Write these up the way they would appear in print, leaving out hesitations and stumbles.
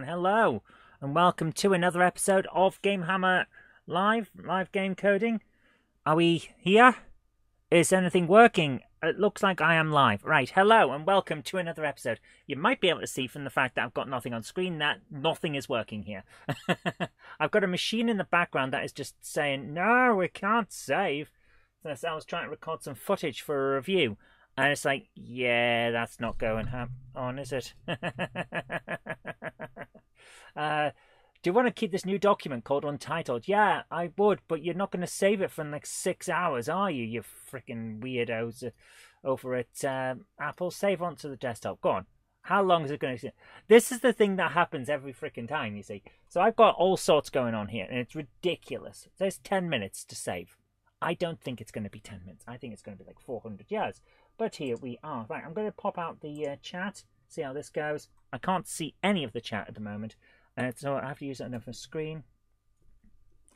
Hello, and welcome to another episode of GameHammer Live Game Coding. Are we here? Is anything working? It looks like I am live. Right, hello, and welcome to another episode. You might be able to see from the fact that I've got nothing on screen that nothing is working here. I've got a machine in the background that is just saying, no, we can't save. So I was trying to record some footage for a review. And it's like, yeah, that's not going on, is it? Do you want to keep this new document called Untitled? Yeah, I would, but you're not going to save it for like 6 hours, are you? You freaking weirdos over at Apple. Save onto the desktop. Go on. How long is it going to take? This is the thing that happens every freaking time, you see. So I've got all sorts going on here, and it's ridiculous. There's 10 minutes to save. I don't think it's going to be 10 minutes. I think it's going to be like 400 years. But here we are. Right, I'm going to pop out the chat, see how this goes. I can't see any of the chat at the moment, so I have to use another screen.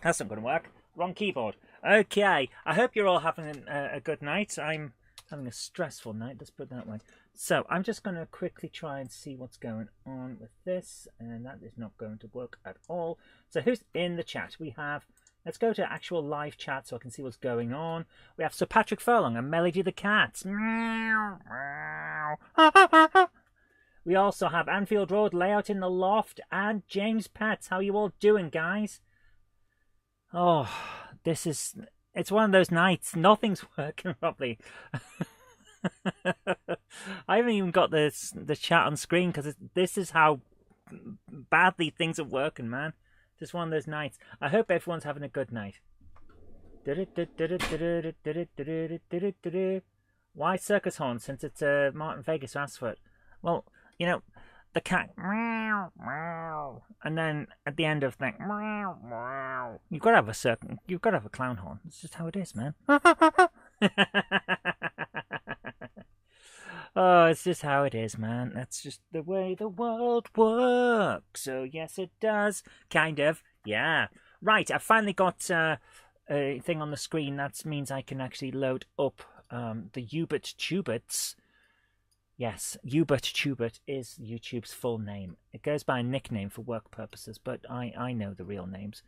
That's not going to work. Wrong keyboard. Okay, I hope you're all having a good night. I'm having a stressful night, let's put it that way. So I'm just going to quickly try and see what's going on with this, and that is not going to work at all. So who's in the chat? We have... Let's go to actual live chat so I can see what's going on. We have Sir Patrick Furlong and Melody the Cat. Meow, meow. We also have Anfield Road Layout in the Loft and James Pets. How are you all doing, guys? Oh, it's one of those nights. Nothing's working properly. I haven't even got the chat on screen because this is how badly things are working, man. Just one of those nights. I hope everyone's having a good night. Why circus horn? Since it's Martin Vegas who asked for it. Well, you know, the cat meow meow, and then at the end of that meow meow, you've got to have a clown horn. It's just how it is, man. Oh, it's just how it is, man. That's just the way the world works. So, yes, it does. Kind of. Yeah. Right, I finally got a thing on the screen. That means I can actually load up the Hubert Tubert. Yes, Hubert Tubert is YouTube's full name. It goes by a nickname for work purposes, but I know the real names.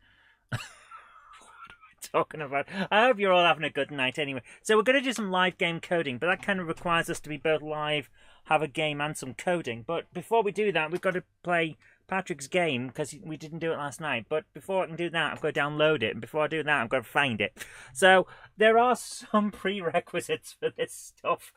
Talking about. I hope you're all having a good night anyway. So we're going to do some live game coding, but that kind of requires us to be both live, have a game and some coding. But before we do that, we've got to play Patrick's game because we didn't do it last night. But before I can do that, I've got to download it. And before I do that, I've got to find it. So there are some prerequisites for this stuff.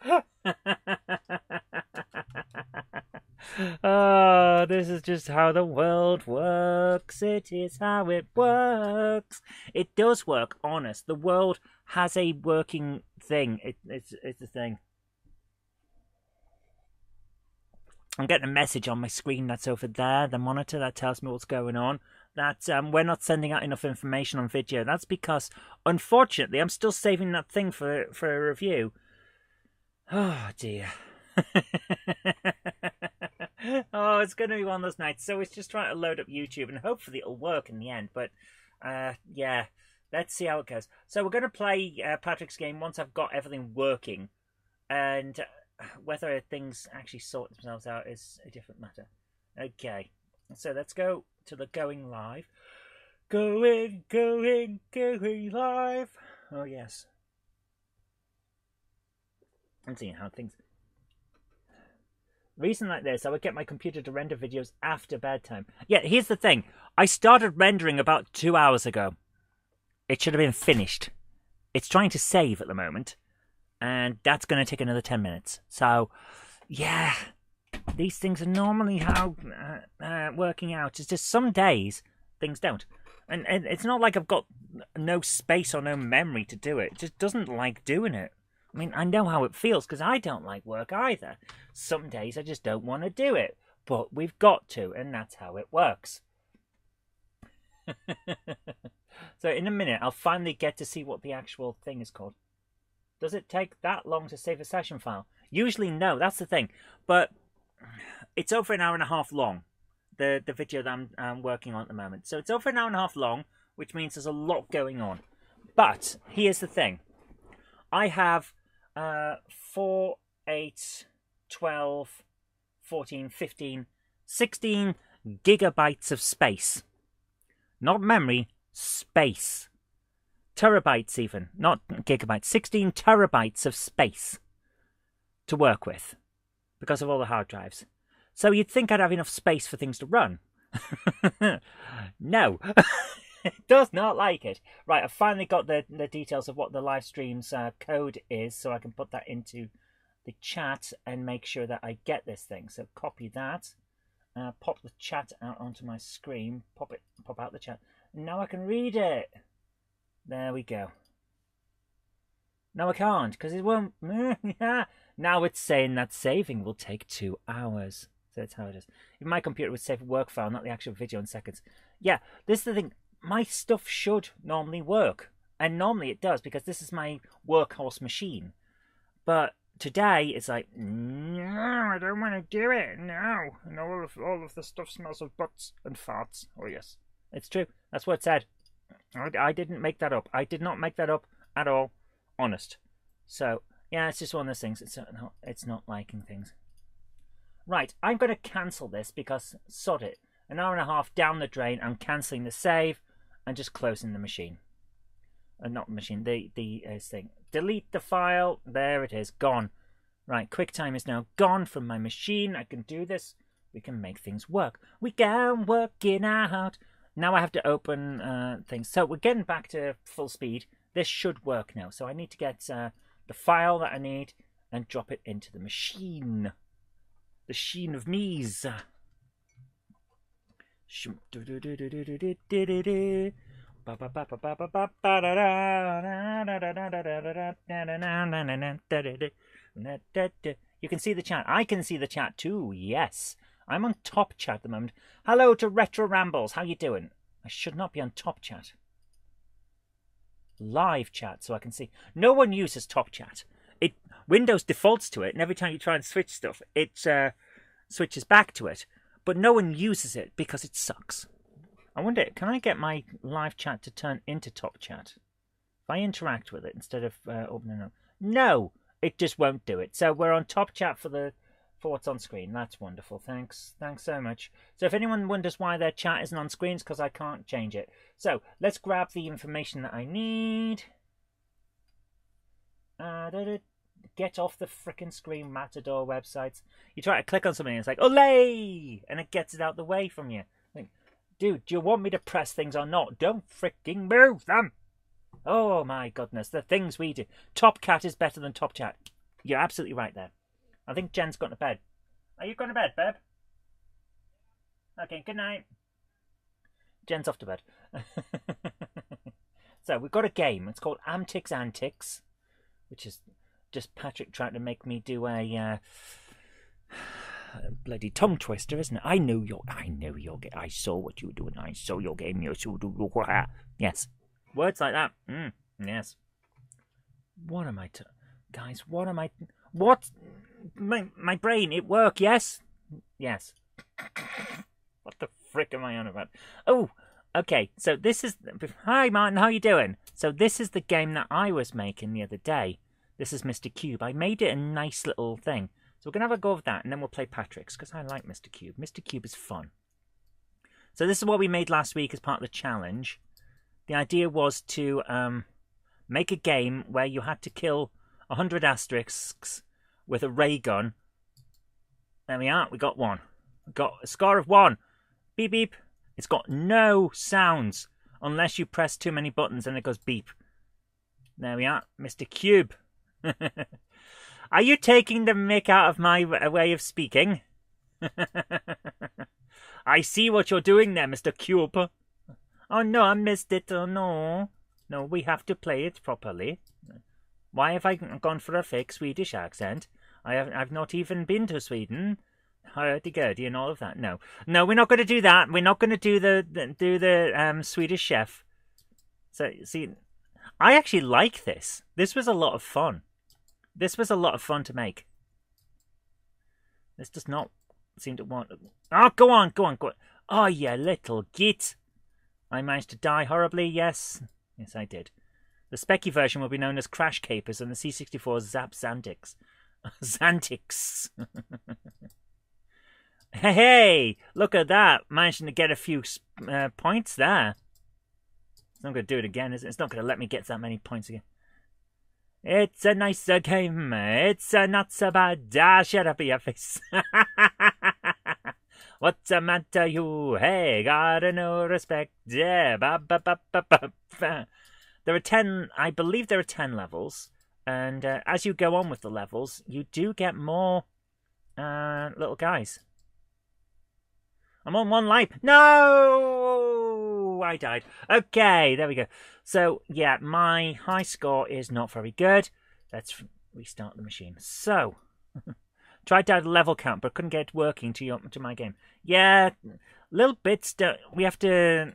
Oh, this is just how the world works. It is how it works. It does work, honest. The world has a working thing. It's a thing. I'm getting a message on my screen that's over there, the monitor that tells me what's going on. That we're not sending out enough information on video. That's because, unfortunately, I'm still saving that thing for a review. Oh, dear. Oh, it's going to be one of those nights. So it's just trying to load up YouTube, and hopefully it'll work in the end. But, yeah, let's see how it goes. So we're going to play Patrick's game once I've got everything working. And whether things actually sort themselves out is a different matter. Okay, so let's go to the going live. Going live. Oh, yes. I'm seeing how things... Reason like this, I would get my computer to render videos after bedtime. Yeah, here's the thing. I started rendering about 2 hours ago. It should have been finished. It's trying to save at the moment. And that's going to take another 10 minutes. So, yeah. These things are normally how working out. It's just some days, things don't. And it's not like I've got no space or no memory to do it. It just doesn't like doing it. I mean, I know how it feels because I don't like work either. Some days I just don't want to do it. But we've got to, and that's how it works. So in a minute, I'll finally get to see what the actual thing is called. Does it take that long to save a session file? Usually no, that's the thing. But it's over an hour and a half long, the video that I'm working on at the moment. So it's over an hour and a half long, which means there's a lot going on. But here's the thing. I have 4, 8, 12, 14, 15, 16 gigabytes of space. Not memory, space. Terabytes even, not gigabytes. 16 terabytes of space to work with because of all the hard drives. So you'd think I'd have enough space for things to run. No. It does not like it. Right, I've finally got the details of what the live stream's code is, so I can put that into the chat and make sure that I get this thing. So copy that, pop the chat out onto my screen, pop out the chat. Now I can read it. There we go. No, I can't, because it won't. Now it's saying that saving will take 2 hours. So that's how it is. If my computer would save a work file, not the actual video in seconds. Yeah, this is the thing. My stuff should normally work. And normally it does, because this is my workhorse machine. But today, it's like, no, I don't want to do it. No. And all of the stuff smells of butts and farts. Oh, yes. It's true. That's what it said. I didn't make that up. I did not make that up at all. Honest. So, yeah, it's just one of those things. It's not liking things. Right, I'm going to cancel this because, sod it. An hour and a half down the drain, I'm cancelling the save and just closing the machine. Not the machine, the thing. Delete the file. There it is, gone. Right, QuickTime is now gone from my machine. I can do this. We can make things work. We can work it out. Now I have to open things. So we're getting back to full speed. This should work now. So I need to get the file that I need and drop it into the machine. The sheen of me's. You can see the chat. I can see the chat too. Yes. I'm on top chat at the moment. Hello to Retro Rambles. How you doing? I should not be on top chat. Live chat so I can see. No one uses top chat. Windows defaults to it, and every time you try and switch stuff, it switches back to it. But no one uses it because it sucks. I wonder, can I get my live chat to turn into top chat? If I interact with it instead of opening it up. No, it just won't do it. So we're on top chat for what's on screen. That's wonderful. Thanks so much. So if anyone wonders why their chat isn't on screen, it's because I can't change it. So let's grab the information that I need. Get off the frickin' screen, Matador websites. You try to click on something and it's like, Olay! And it gets it out the way from you. Like, dude, do you want me to press things or not? Don't fricking move them! Oh my goodness, the things we do. Top Cat is better than Top Chat. You're absolutely right there. I think Jen's gone to bed. Are you going to bed, Beb? Okay, good night. Jen's off to bed. So, we've got a game. It's called Amtix Antics, which is just Patrick trying to make me do a bloody tongue twister, isn't it? I know your game. I saw what you were doing. I saw your game. Yes. Words like that. Yes. What am I guys, what am I... What? My brain, it work, yes? Yes. What the frick am I on about? Oh, okay. So this is... Hi, Martin. How you doing? So this is the game that I was making the other day. This is Mr. Cube. I made it a nice little thing. So we're going to have a go of that, and then we'll play Patrick's, because I like Mr. Cube. Mr. Cube is fun. So this is what we made last week as part of the challenge. The idea was to make a game where you had to kill 100 asterisks with a ray gun. There we are. We got one. We got a score of 1. Beep, beep. It's got no sounds unless you press too many buttons and it goes beep. There we are. Mr. Cube. Are you taking the mick out of my way of speaking? I see what you're doing there, Mr. Cube. Oh no, I missed it. Oh no. No, we have to play it properly. Why have I gone for a fake Swedish accent? I've not even been to Sweden. Hurdy-gurdy and all of that. No, we're not going to do that. We're not going to do the Swedish chef. So see, I actually like this. This was a lot of fun. This was a lot of fun to make. This does not seem to want... Oh, go on. Oh, you little git. I managed to die horribly, yes. Yes, I did. The Specky version will be known as Crash Capers and the C64 Zap Xantix. Xantix. Hey, look at that. Managing to get a few points there. It's not going to do it again, is it? It's not going to let me get that many points again. It's a nice game. It's not so bad. Ah, shut up, your face. What's the matter, you? Hey, gotta no respect. Yeah, There are 10, I believe there are 10 levels. And as you go on with the levels, you do get more little guys. I'm on 1 life. No! I died. Okay, there we go. So, yeah, my high score is not very good. Let's restart the machine. So, tried to add a level count, but couldn't get it working to my game. Yeah, little bits. We have to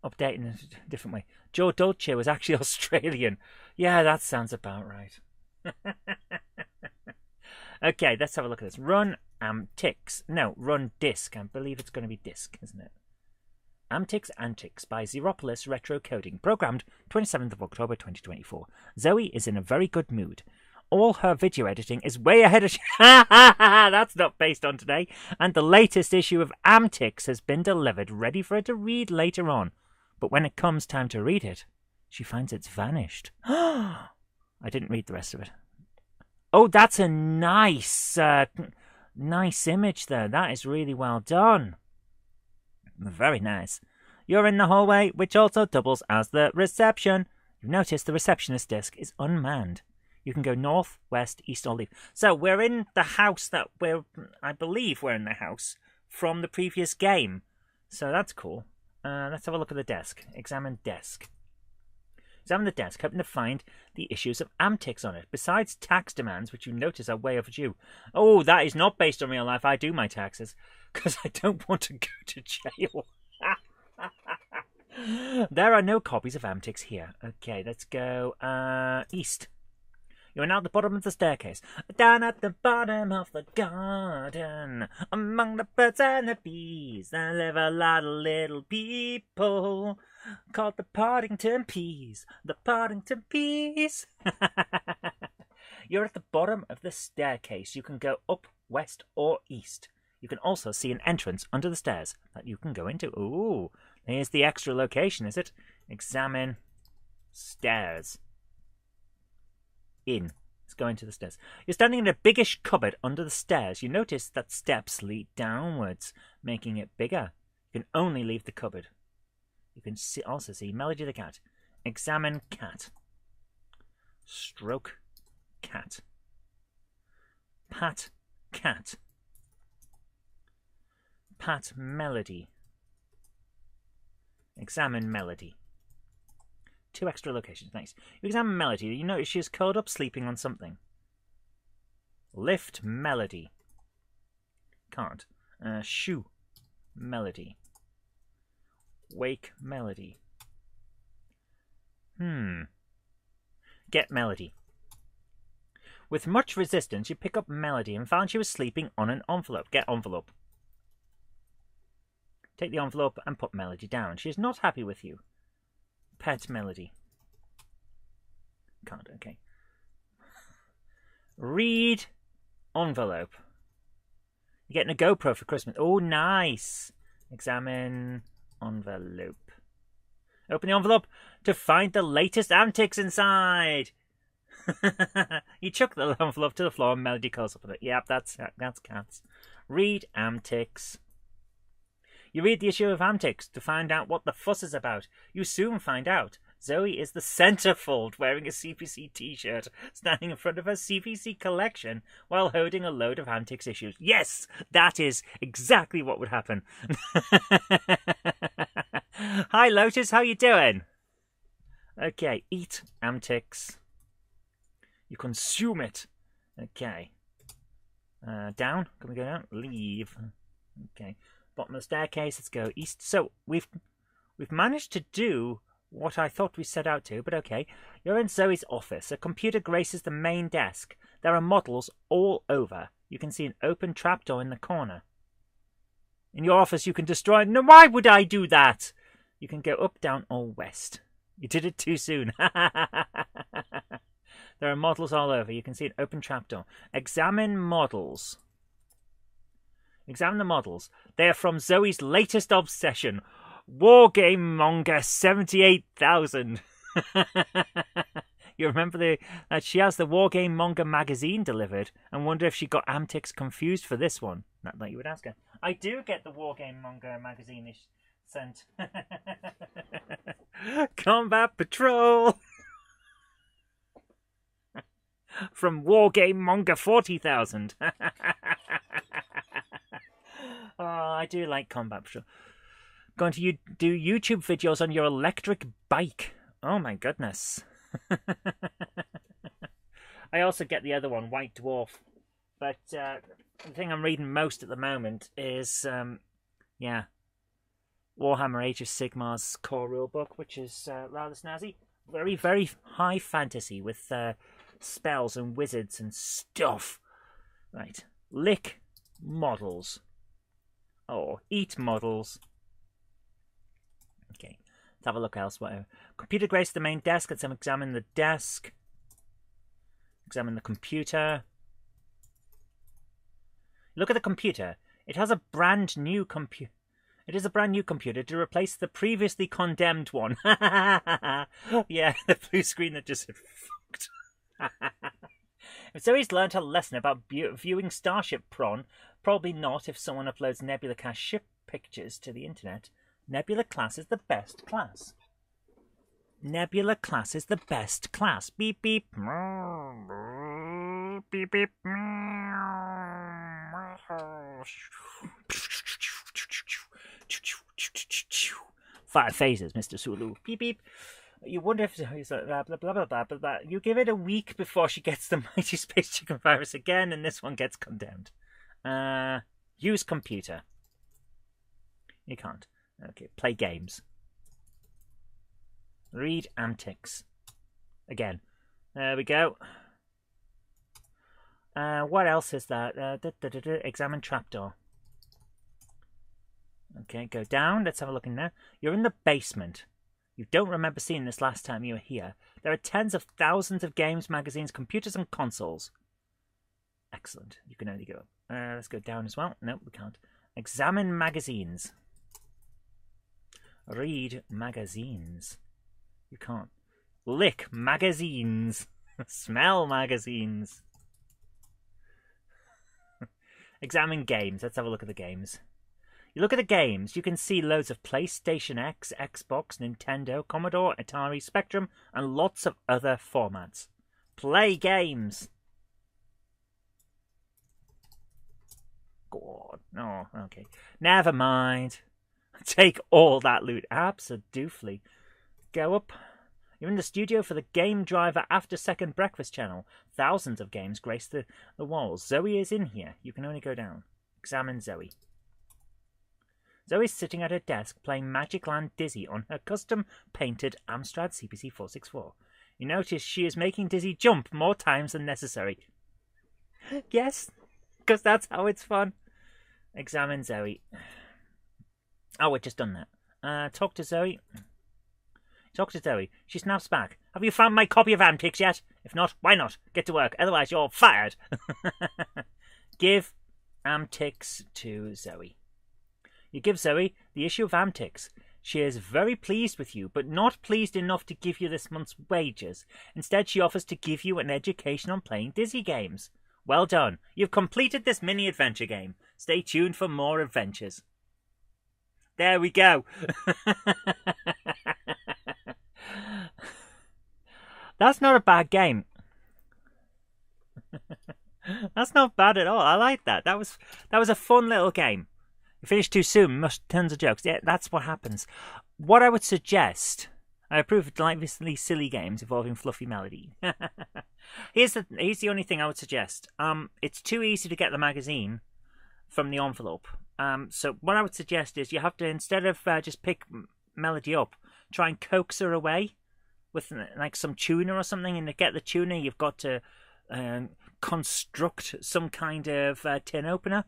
update in a different way. Joe Dolce was actually Australian. Yeah, that sounds about right. Okay, let's have a look at this. Run Amtics. No, run Disk. I believe it's going to be Disk, isn't it? Amtics Antics by Zeropolis Retro Coding. Programmed 27th of October 2024. Zoe is in a very good mood. All her video editing is way ahead of... That's not based on today. And the latest issue of Amtics has been delivered, ready for her to read later on. But when it comes time to read it, she finds it's vanished. I didn't read the rest of it. Oh, that's a nice, nice image there. That is really well done. Very nice. You're in the hallway, which also doubles as the reception. You've noticed the receptionist desk is unmanned. You can go north, west, east, or leave. So we're in the house I believe we're in the house from the previous game. So that's cool. Let's have a look at the desk. Examine desk. Examine the desk, hoping to find the issues of Amtics on it, besides tax demands, which you notice are way overdue. Oh, that is not based on real life. I do my taxes, because I don't want to go to jail. There are no copies of Amtics here. Okay, let's go east. You're now at the bottom of the staircase. Down at the bottom of the garden, among the birds and the bees, there live a lot of little people called the Partington Peas. The Partington Peas. You're at the bottom of the staircase. You can go up, west, or east. You can also see an entrance under the stairs that you can go into. Ooh, here's the extra location, is it? Examine stairs. In. Let's go into the stairs. You're standing in a biggish cupboard under the stairs. You notice that steps lead downwards, making it bigger. You can only leave the cupboard. You can also see Melody the cat. Examine cat. Stroke cat. Pat cat. Pat Melody. Examine Melody. 2 extra locations. Nice. You examine Melody. You notice she is curled up sleeping on something. Lift Melody. Can't. Shoe Melody. Wake Melody. Get Melody. With much resistance, you pick up Melody and found she was sleeping on an envelope. Get envelope. Take the envelope and put Melody down. She is not happy with you. Pet Melody. Can't, okay. Read envelope. You're getting a GoPro for Christmas. Oh, nice. Examine envelope. Open the envelope to find the latest Amtics inside. You chuck the envelope to the floor and Melody curls up with it. Yep, that's cats. Read Amtics. You read the issue of Amtics to find out what the fuss is about. You soon find out. Zoe is the centerfold wearing a CPC t-shirt, standing in front of her CPC collection while holding a load of Amtics issues. Yes, that is exactly what would happen. Hi Lotus, how you doing? Okay, eat Amtics. You consume it. Okay. Down. Can we go down? Leave. Okay. Bottom of the staircase. Let's go east. So we've managed to do what I thought we set out to, but okay. You're in Zoe's office. A computer graces the main desk. There are models all over. You can see an open trapdoor in the corner. In your office, you can destroy... No, why would I do that? You can go up, down, or west. You did it too soon. There are models all over. You can see an open trapdoor. Examine models. Examine the models. They are from Zoe's latest obsession, Wargame Manga 78,000. You remember that she has the Wargame Manga magazine delivered, and wonder if she got Amtix confused for this one. Not that you would ask her. I do get the Wargame Manga magazine sent. Combat Patrol from Wargame Manga 40,000. Oh, I do like Combat Patrol. Going to do YouTube videos on your electric bike. Oh my goodness. I also get the other one, White Dwarf. But the thing I'm reading most at the moment is, yeah, Warhammer Age of Sigmar's core rulebook, which is rather snazzy. Very, very high fantasy with spells and wizards and stuff. Right. Lick models. Or eat models. Okay. Let's have a look elsewhere. Computer grace the main desk. Let's examine the desk. Examine the computer. Look at the computer. It has a brand new computer. It is a brand new computer to replace the previously condemned one. Yeah, the blue screen that just fucked. If Zoe's learned her lesson about viewing Starship Prawn, probably not if someone uploads Nebula Class ship pictures to the internet. Nebula Class is the best class. Nebula Class is the best class. Beep beep. Beep beep. 5 phases, Mr. Sulu. Beep beep. You wonder if he's like blah blah blah blah blah blah. You give it a week before she gets the Mighty Space Chicken virus again, and this one gets condemned. Use computer. You can't. Okay, play games. Read antics. Again. There we go. What else is that? Examine trapdoor. Okay, go down. Let's have a look in there. You're in the basement. You don't remember seeing this last time you were here. There are tens of thousands of games, magazines, computers, and consoles. Excellent. You can only go up. Let's go down as well. No, we can't. Examine magazines. Read magazines. You can't. Lick magazines. Smell magazines. Examine games. Let's have a look at the games. You look at the games, you can see loads of PlayStation X, Xbox, Nintendo, Commodore, Atari, Spectrum, and lots of other formats. Play games. God, no, okay. Never mind. Take all that loot. Absolutely. Go up. You're in the studio for the Game Driver After Second Breakfast channel. Thousands of games grace the walls. Zoe is in here. You can only go down. Examine Zoe. Zoe's sitting at her desk playing Magic Land Dizzy on her custom-painted Amstrad CPC 464. You notice she is making Dizzy jump more times than necessary. Yes, because that's how it's fun. Examine Zoe. Oh, we've just done that. Talk to Zoe. Talk to Zoe. She snaps back. Have you found my copy of Amtix yet? If not, why not? Get to work, otherwise you're fired. Give Amtix to Zoe. You give Zoe the issue of Amtix. She is very pleased with you, but not pleased enough to give you this month's wages. Instead, she offers to give you an education on playing Dizzy games. Well done. You've completed this mini-adventure game. Stay tuned for more adventures. There we go. That's not a bad game. That's not bad at all. I like that. That was a fun little game. You finish too soon, tons of jokes. Yeah, that's what happens. What I would suggest, I approve of delightfully silly games involving fluffy melody. Here's the only thing I would suggest. It's too easy to get the magazine from the envelope. So what I would suggest is you have to, instead of just pick melody up, try and coax her away with like some tuner or something. And to get the tuner, you've got to construct some kind of tin opener.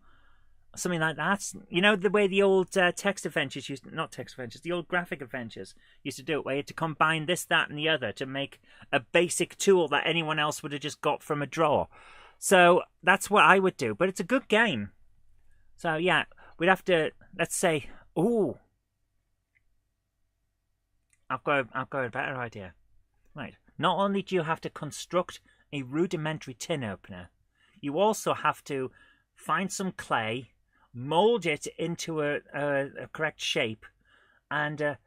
Something like that. You know, the way the old text adventures used to, not text adventures, the old graphic adventures used to do it, where you had to combine this, that, and the other to make a basic tool that anyone else would have just got from a drawer. So that's what I would do. But it's a good game. So yeah, we'd have to, let's say, ooh, I've got a better idea. Right. Not only do you have to construct a rudimentary tin opener, you also have to find some clay, mold it into a correct shape, and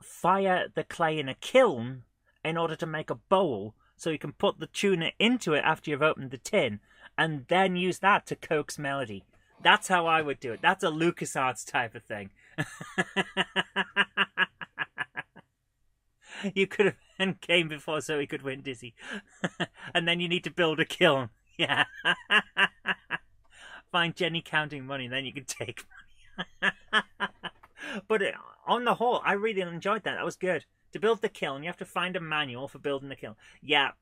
fire the clay in a kiln in order to make a bowl so you can put the tuna into it after you've opened the tin, and then use that to coax melody. That's how I would do it. That's a LucasArts type of thing. You could have been came before so he could win Dizzy. And then you need to build a kiln. Yeah. Find Jenny counting money, then you can take money. But on the whole, I really enjoyed that. That was good. To build the kiln, you have to find a manual for building the kiln. Yeah.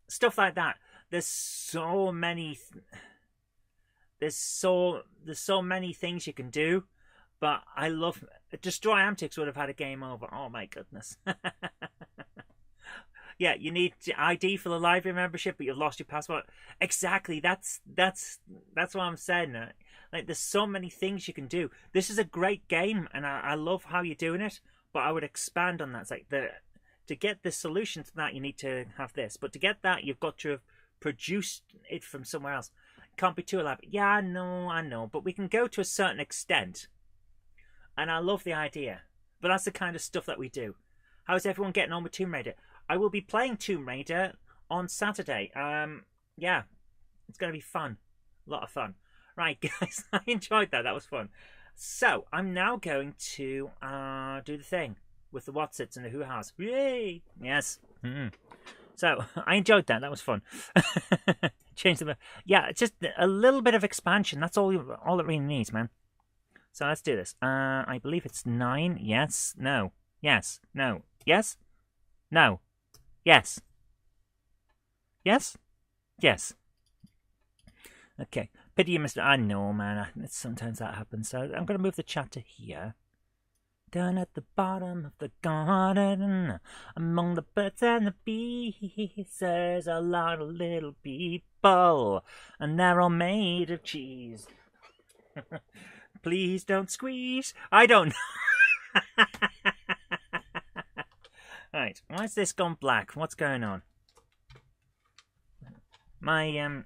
Stuff like that. There's so many... There's so many things you can do. But I love... Destroy Amtix would have had a game over. Oh my goodness. Yeah, you need ID for the library membership, but you've lost your passport. Exactly. That's what I'm saying. Like, there's so many things you can do. This is a great game, and I love how you're doing it. But I would expand on that. It's like to get the solution to that, you need to have this. But to get that, you've got to have produced it from somewhere else. It can't be too elaborate. Yeah, I know. But we can go to a certain extent. And I love the idea. But that's the kind of stuff that we do. How's everyone getting on with Tomb Raider? I will be playing Tomb Raider on Saturday. Yeah, it's going to be fun. A lot of fun. Right, guys, I enjoyed that. That was fun. So, I'm now going to do the thing with the Whatsits and the Who-Hows. Yay! Yes. So, I enjoyed that. That was fun. Change them. Yeah, it's just a little bit of expansion. That's all it really needs, man. So, let's do this. I believe it's 9. Yes. No. Yes. No. Yes. No. Yes. Yes? Yes. Okay. Pity you missed it. I know, man. Sometimes that happens. So I'm going to move the chat to here. Down at the bottom of the garden, among the birds and the bees, there's a lot of little people, and they're all made of cheese. Please don't squeeze. I don't know. Right, why's this gone black? What's going on? My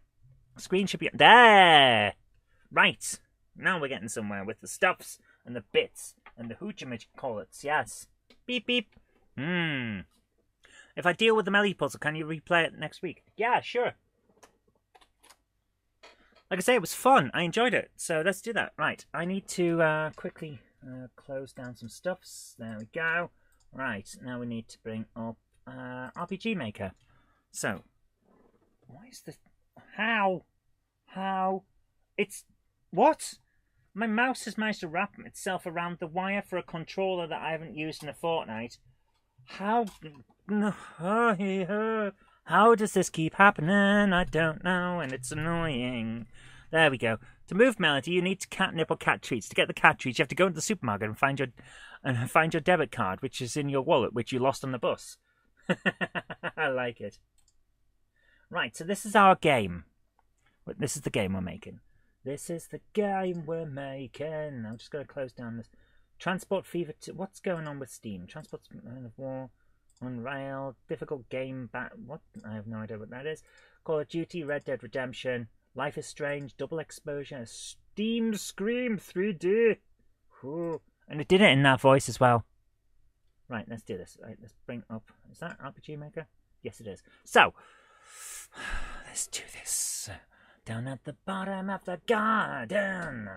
screen should be there. Right, now we're getting somewhere with the stuffs and the bits and the hoochamachollets. Yes. Beep beep. If I deal with the melody puzzle, can you replay it next week? Yeah, sure. Like I say, it was fun. I enjoyed it. So let's do that. Right, I need to quickly close down some stuffs. There we go. Right, now we need to bring up RPG Maker. So, why is this... How? It's... What? My mouse has managed to wrap itself around the wire for a controller that I haven't used in a fortnight. How does this keep happening? I don't know, and it's annoying. There we go. To move melody, you need catnip or cat treats. To get the cat treats, you have to go into the supermarket and find your debit card, which is in your wallet, which you lost on the bus. I like it. Right, so this is our game. This is the game we're making. This is the game we're making. I'm just going to close down this. Transport Fever 2. What's going on with Steam? Transport of War, Unrail, difficult game. What? I have no idea what that is. Call of Duty, Red Dead Redemption, Life is Strange, Double Exposure, Steam Scream 3D. Ooh. And it did it in that voice as well. Right, let's do this. Right, let's bring up... Is that RPG Maker? Yes, it is. So, let's do this. Down at the bottom of the garden,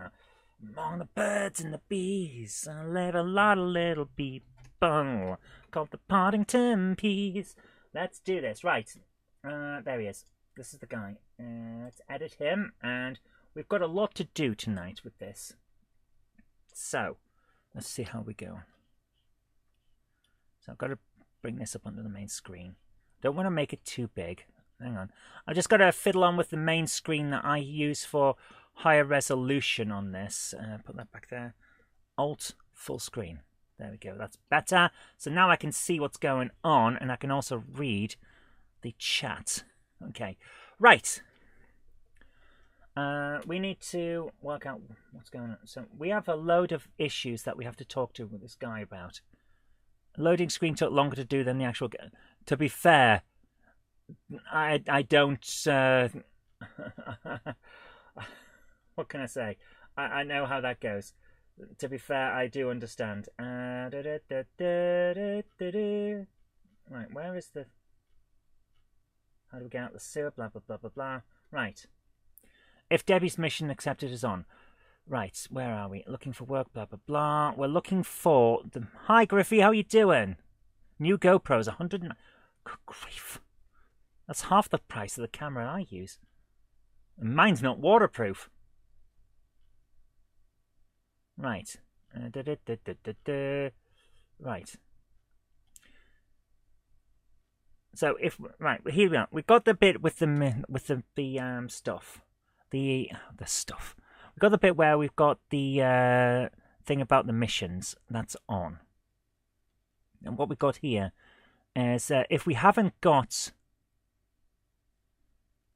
among the birds and the bees, live a lot of little people called the Poddington Peas. Let's do this. Right, there he is. This is the guy. Let's edit him, and we've got a lot to do tonight with this. So, let's see how we go. So I've got to bring this up onto the main screen. Don't want to make it too big. Hang on. I've just got to fiddle on with the main screen that I use for higher resolution on this. Put that back there. Alt, full screen. There we go. That's better. So now I can see what's going on, and I can also read the chat. Okay. Right. We need to work out what's going on. So we have a load of issues that we have to talk to with this guy about. Loading screen took longer to do than the actual game. To be fair, I don't... what can I say? I know how that goes. To be fair, I do understand. Right, where is the... How do we get out the sewer? Blah, blah, blah, blah, blah. Right. If Debbie's mission accepted is on. Right, where are we? Looking for work, blah, blah, blah. We're looking for the... Hi, Griffey, how you doing? New GoPros, 100... Good grief. That's half the price of the camera I use. And mine's not waterproof. Right. Right. So if here we are. We've got the bit with the stuff. The stuff. We've got the bit where we've got the thing about the missions. That's on. And what we've got here is if we haven't got...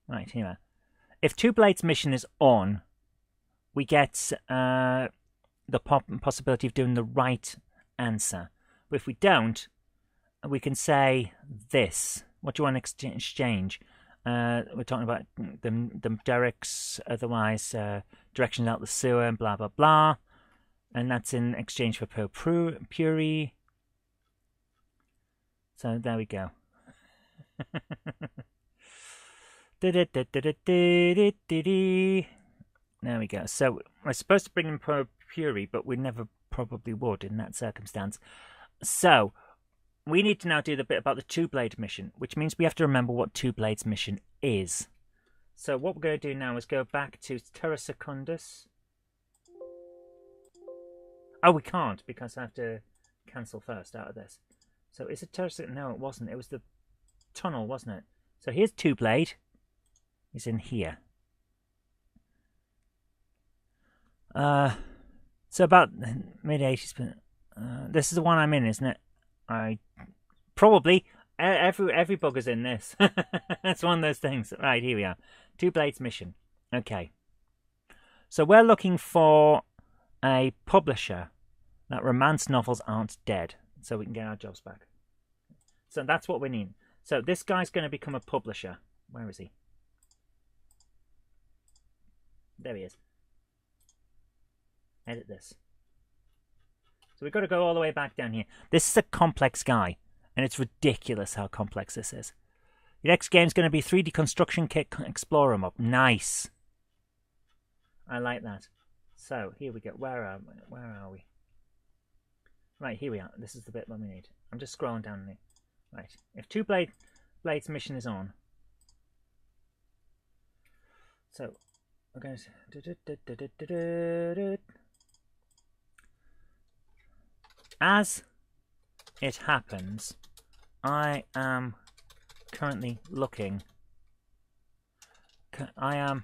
Right, here. If Two Blades mission is on, we get the possibility of doing the right answer. But if we don't, we can say this. What do you want to exchange? We're talking about the Derek's, otherwise directions out the sewer and blah, blah, blah. And that's in exchange for Puri. So there we go. There we go. So we're supposed to bring in Puri, but we never probably would in that circumstance. So we need to now do the bit about the Two Blade mission, which means we have to remember what Two Blades mission is. So what we're going to do now is go back to Terra Secundus. Oh, we can't because I have to cancel first out of this. So is it Terra Secundus? No, it wasn't. It was the tunnel, wasn't it? So here's Two Blade. He's in here. So about mid-80s. This is the one I'm in, isn't it? Probably every bugger's in this. That's one of those things. Right, here we are. Two Blades mission. Okay. So we're looking for a publisher that romance novels aren't dead, so we can get our jobs back. So that's what we need. So this guy's going to become a publisher. Where is he? There he is. Edit this. So we've got to go all the way back down here. This is a complex guy, and it's ridiculous how complex this is. Your next game's going to be 3D Construction Kit Explorer Mob. Nice. I like that. So, here we go. Where are we? Right, here we are. This is the bit that we need. I'm just scrolling down there. Right. If Two Blades mission is on. So, we're going to... As it happens, I am currently looking. I am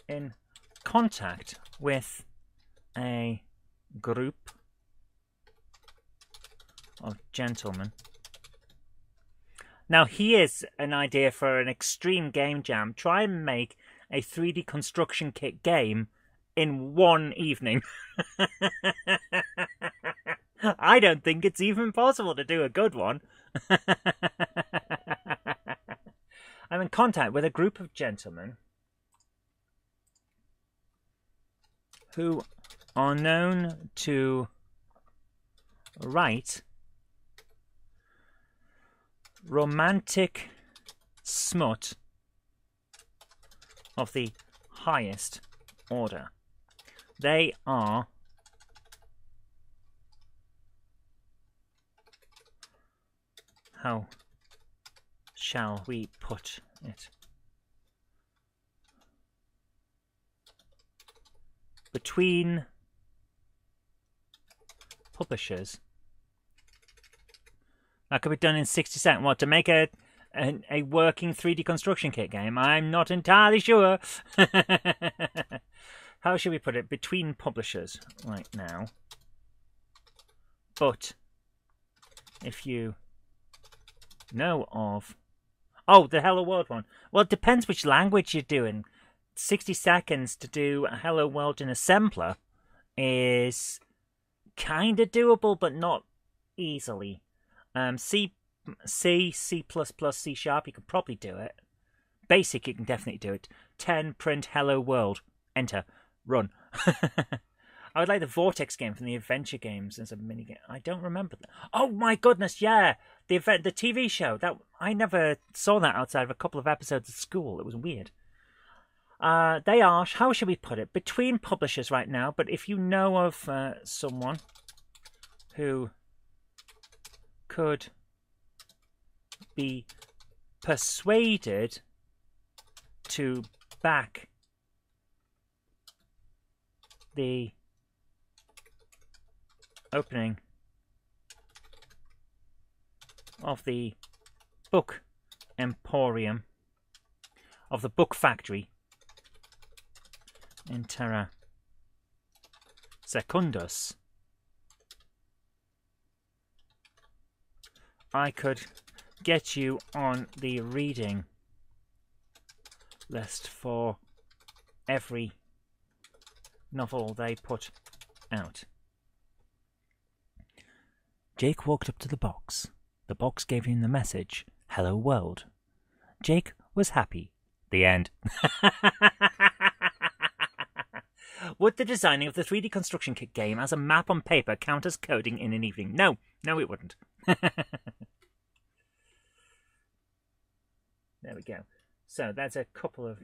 in contact with a group of gentlemen. Now, here's an idea for an extreme game jam. Try and make a 3D construction kit game in one evening. I don't think it's even possible to do a good one. I'm in contact with a group of gentlemen who are known to write romantic smut of the highest order. They are how shall we put it? Between publishers. That could be done in 60 seconds. What, to make a working 3D construction kit game? I'm not entirely sure. How should we put it? Between publishers right now. But if you know of... Oh, the Hello World one. Well, it depends which language you're doing. 60 seconds to do a Hello World in assembler is kind of doable, but not easily. C, C++, C Sharp, you could probably do it. Basic, you can definitely do it. 10, print Hello World. Enter. Run. I would like the Vortex game from the adventure games as a minigame. I don't remember that. Oh my goodness, yeah! The TV show. That I never saw that outside of a couple of episodes of school. It was weird. They are, how should we put it, between publishers right now, but if you know of someone who could be persuaded to back the opening of the book emporium, of the book factory in Terra Secundus, I could get you on the reading list for every novel they put out. Jake walked up to the box. The box gave him the message, "Hello World." Jake was happy. The end. Would the designing of the 3D construction kit game as a map on paper count as coding in an evening? No. No, it wouldn't. There we go. So that's a couple of...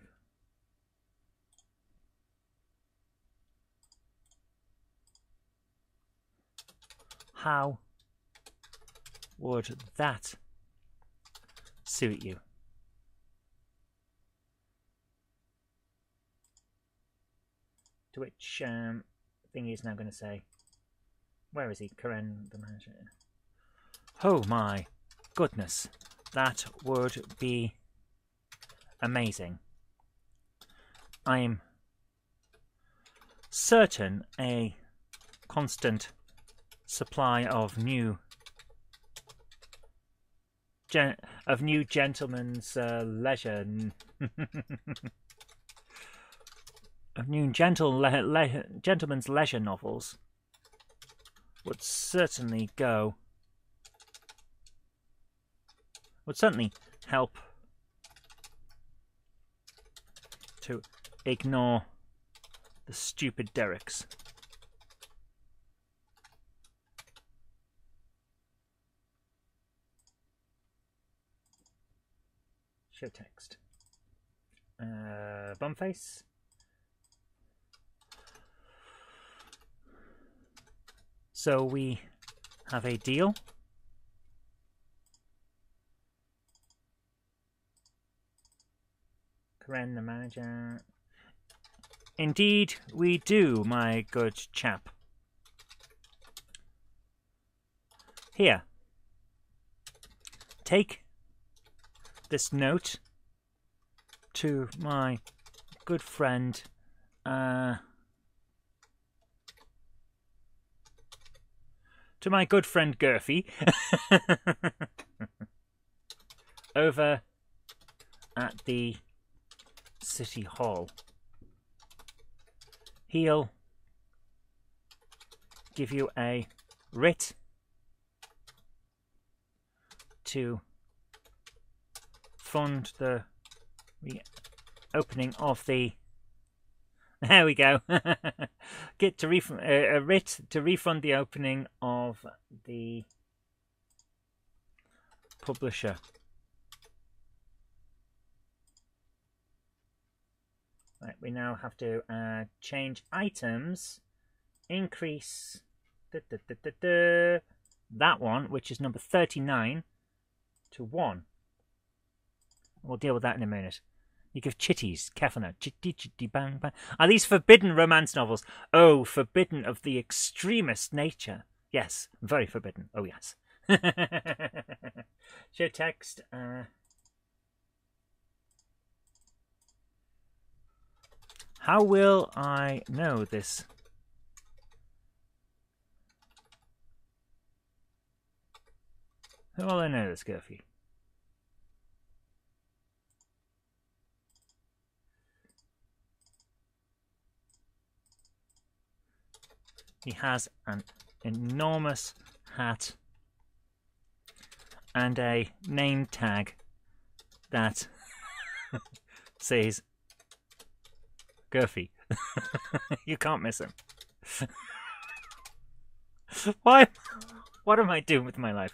How would that suit you? To which Thingy is now going to say, where is he? Karen, the manager. Oh my goodness, that would be amazing. I am certain a constant supply of new gentlemen's leisure of new gentlemen's leisure novels would certainly help to ignore the stupid Derricks. Show text. Bumface. So we have a deal. Karen, the manager. Indeed, we do, my good chap. Here. Take this note to my good friend Gurphy over at the City Hall. He'll give you a writ to fund the opening of the... There we go. Get to a writ to refund the opening of the publisher. Right, we now have to change items, increase that one, which is number 39, to 1. We'll deal with that in a minute. You give chitties, Kefana, chitty chitty bang bang. Are these forbidden romance novels? Oh, forbidden of the extremest nature. Yes, very forbidden. Oh, yes. Show text. How will I know this? How will I know this, Gurphy? He has an enormous hat and a name tag that says Gurphy. You can't miss him. Why? What am I doing with my life?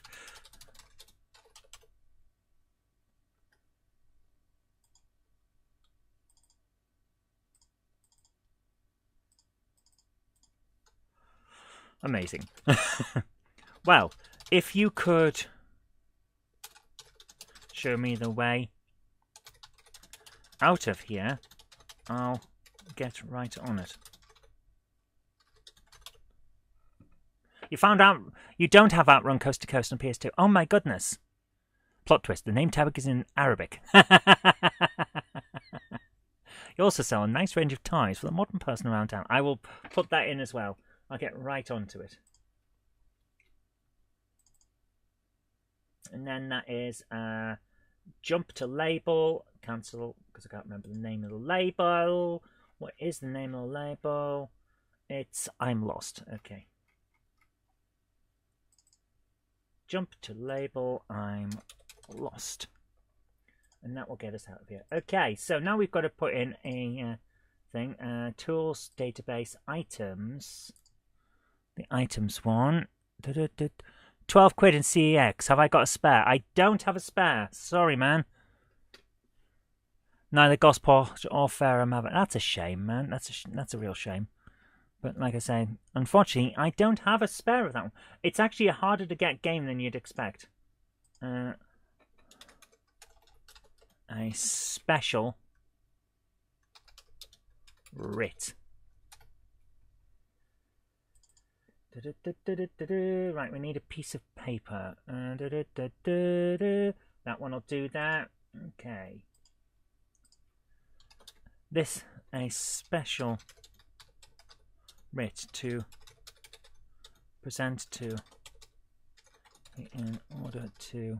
Amazing. Well, if you could show me the way out of here, I'll get right on it. You found out you don't have Outrun Coast to Coast on PS2. Oh my goodness. Plot twist, the name tag is in Arabic. You also sell a nice range of ties for the modern person around town. I will put that in as well. I'll get right onto it. And then that is jump to label, cancel, because I can't remember the name of the label. What is the name of the label? It's I'm Lost. Okay. Jump to label, I'm Lost. And that will get us out of here. Okay, so now we've got to put in a thing. Tools, database, items. The items one. 12 quid in CEX. Have I got a spare? I don't have a spare. Sorry, man. Neither Gospel or Ferrum have it. That's a shame, man. That's a real shame. But like I say, unfortunately, I don't have a spare of that one. It's actually a harder to get game than you'd expect. A special writ. Right, we need a piece of paper. That one will do that. Okay. This a special writ to present to in order to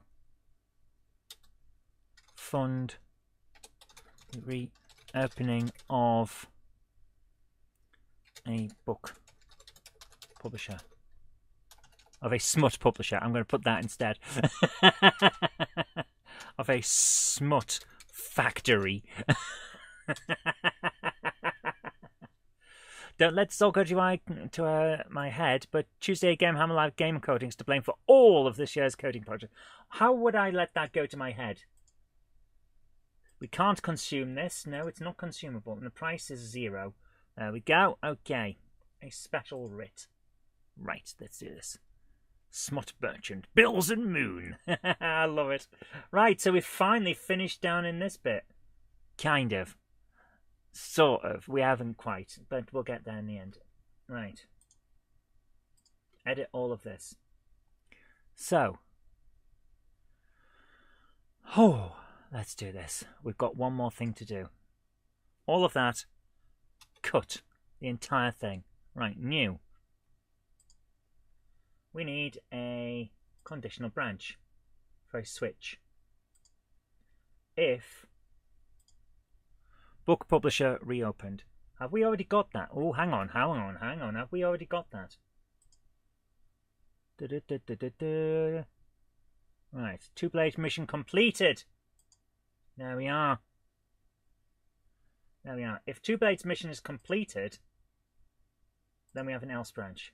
fund the reopening of a book publisher. Of a smut publisher. I'm going to put that instead. Of a smut factory. Don't let this all go to my head, but Tuesday GameHammer Live Game Coding is to blame for all of this year's coding project. How would I let that go to my head? We can't consume this. No, it's not consumable. And the price is 0. There we go. Okay. A special writ. Right, let's do this. Smut Merchant. Bills and Moon. I love it. Right, so we've finally finished down in this bit. Kind of. Sort of. We haven't quite, but we'll get there in the end. Right. Edit all of this. So. Oh, let's do this. We've got one more thing to do. All of that. Cut. The entire thing. Right, new. We need a conditional branch for a switch. If book publisher reopened. Have we already got that? Oh, hang on. Have we already got that? Right, two-blade mission completed. There we are. There we are. If two-blades mission is completed, then we have an else branch.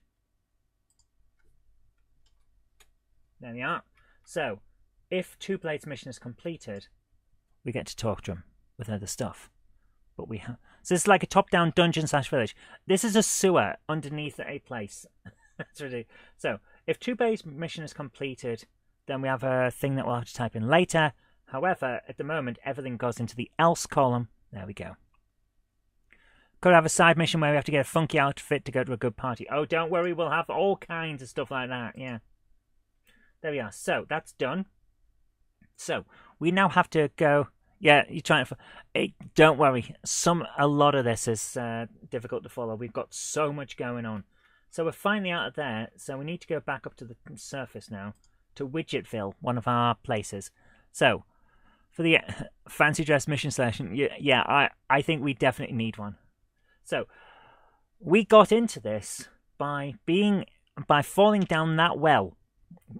There we are. So, if two-blades mission is completed, we get to talk to him with other stuff. But we have. So this is like a top-down dungeon/village. This is a sewer underneath a place. That's ridiculous. So, if two-blades mission is completed, then we have a thing that we'll have to type in later. However, at the moment, everything goes into the else column. There we go. Could have a side mission where we have to get a funky outfit to go to a good party. Oh, don't worry, we'll have all kinds of stuff like that. Yeah. There we are. So, that's done. So, we now have to go. Yeah, you're trying to. Don't worry. A lot of this is difficult to follow. We've got so much going on. So, we're finally out of there. So, we need to go back up to the surface now. To Widgetville, one of our places. So, for the fancy dress mission session, yeah, I think we definitely need one. So, we got into this by falling down that well.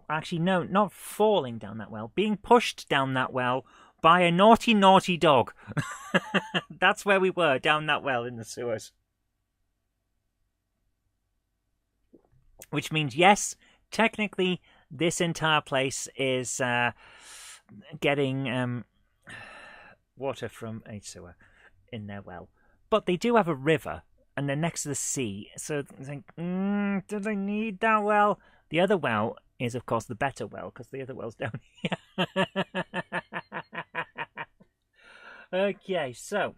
Actually, no, not falling down that well. Being pushed down that well by a naughty, naughty dog. That's where we were, down that well in the sewers. Which means, yes, technically, this entire place is getting water from a sewer in their well. But they do have a river, and they're next to the sea. So I think, do they need that well? The other well is, of course, the better well, because the other well's down here. Okay, so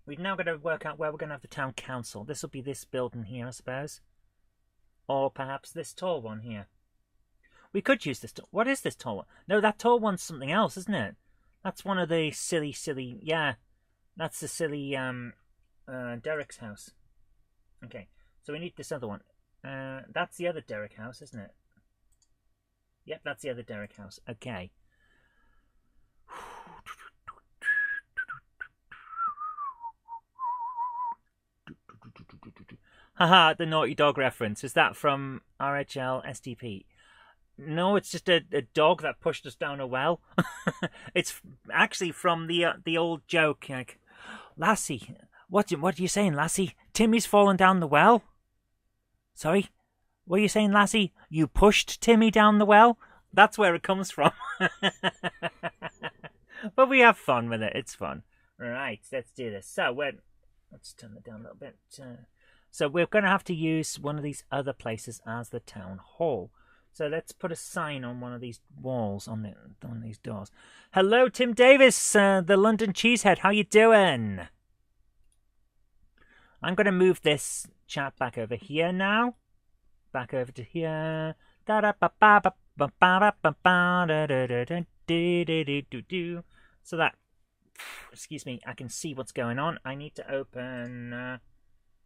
we've now got to work out where we're going to have the town council. This will be this building here, I suppose. Or perhaps this tall one here. We could use this. What is this tall one? No, that tall one's something else, isn't it? That's one of the silly... Yeah, that's the silly Derek's house. Okay, so we need this other one. That's the other Derek house, isn't it? Yep, that's the other Derek house. Okay. Haha, the Naughty Dog reference. Is that from RHL STP? No, it's just a dog that pushed us down a well. It's actually from the old joke, like, Lassie, what are you saying, Lassie? Timmy's fallen down the well? Sorry? What are you saying, Lassie? You pushed Timmy down the well? That's where it comes from. But we have fun with it. It's fun. Right, let's do this. So, let's turn it down a little bit. So we're going to have to use one of these other places as the town hall. So let's put a sign on one of these walls, on these doors. Hello, Tim Davis, the London Cheesehead. How you doing? I'm going to move this chat back over here now. Back over to here. So that, excuse me, I can see what's going on. I need to open...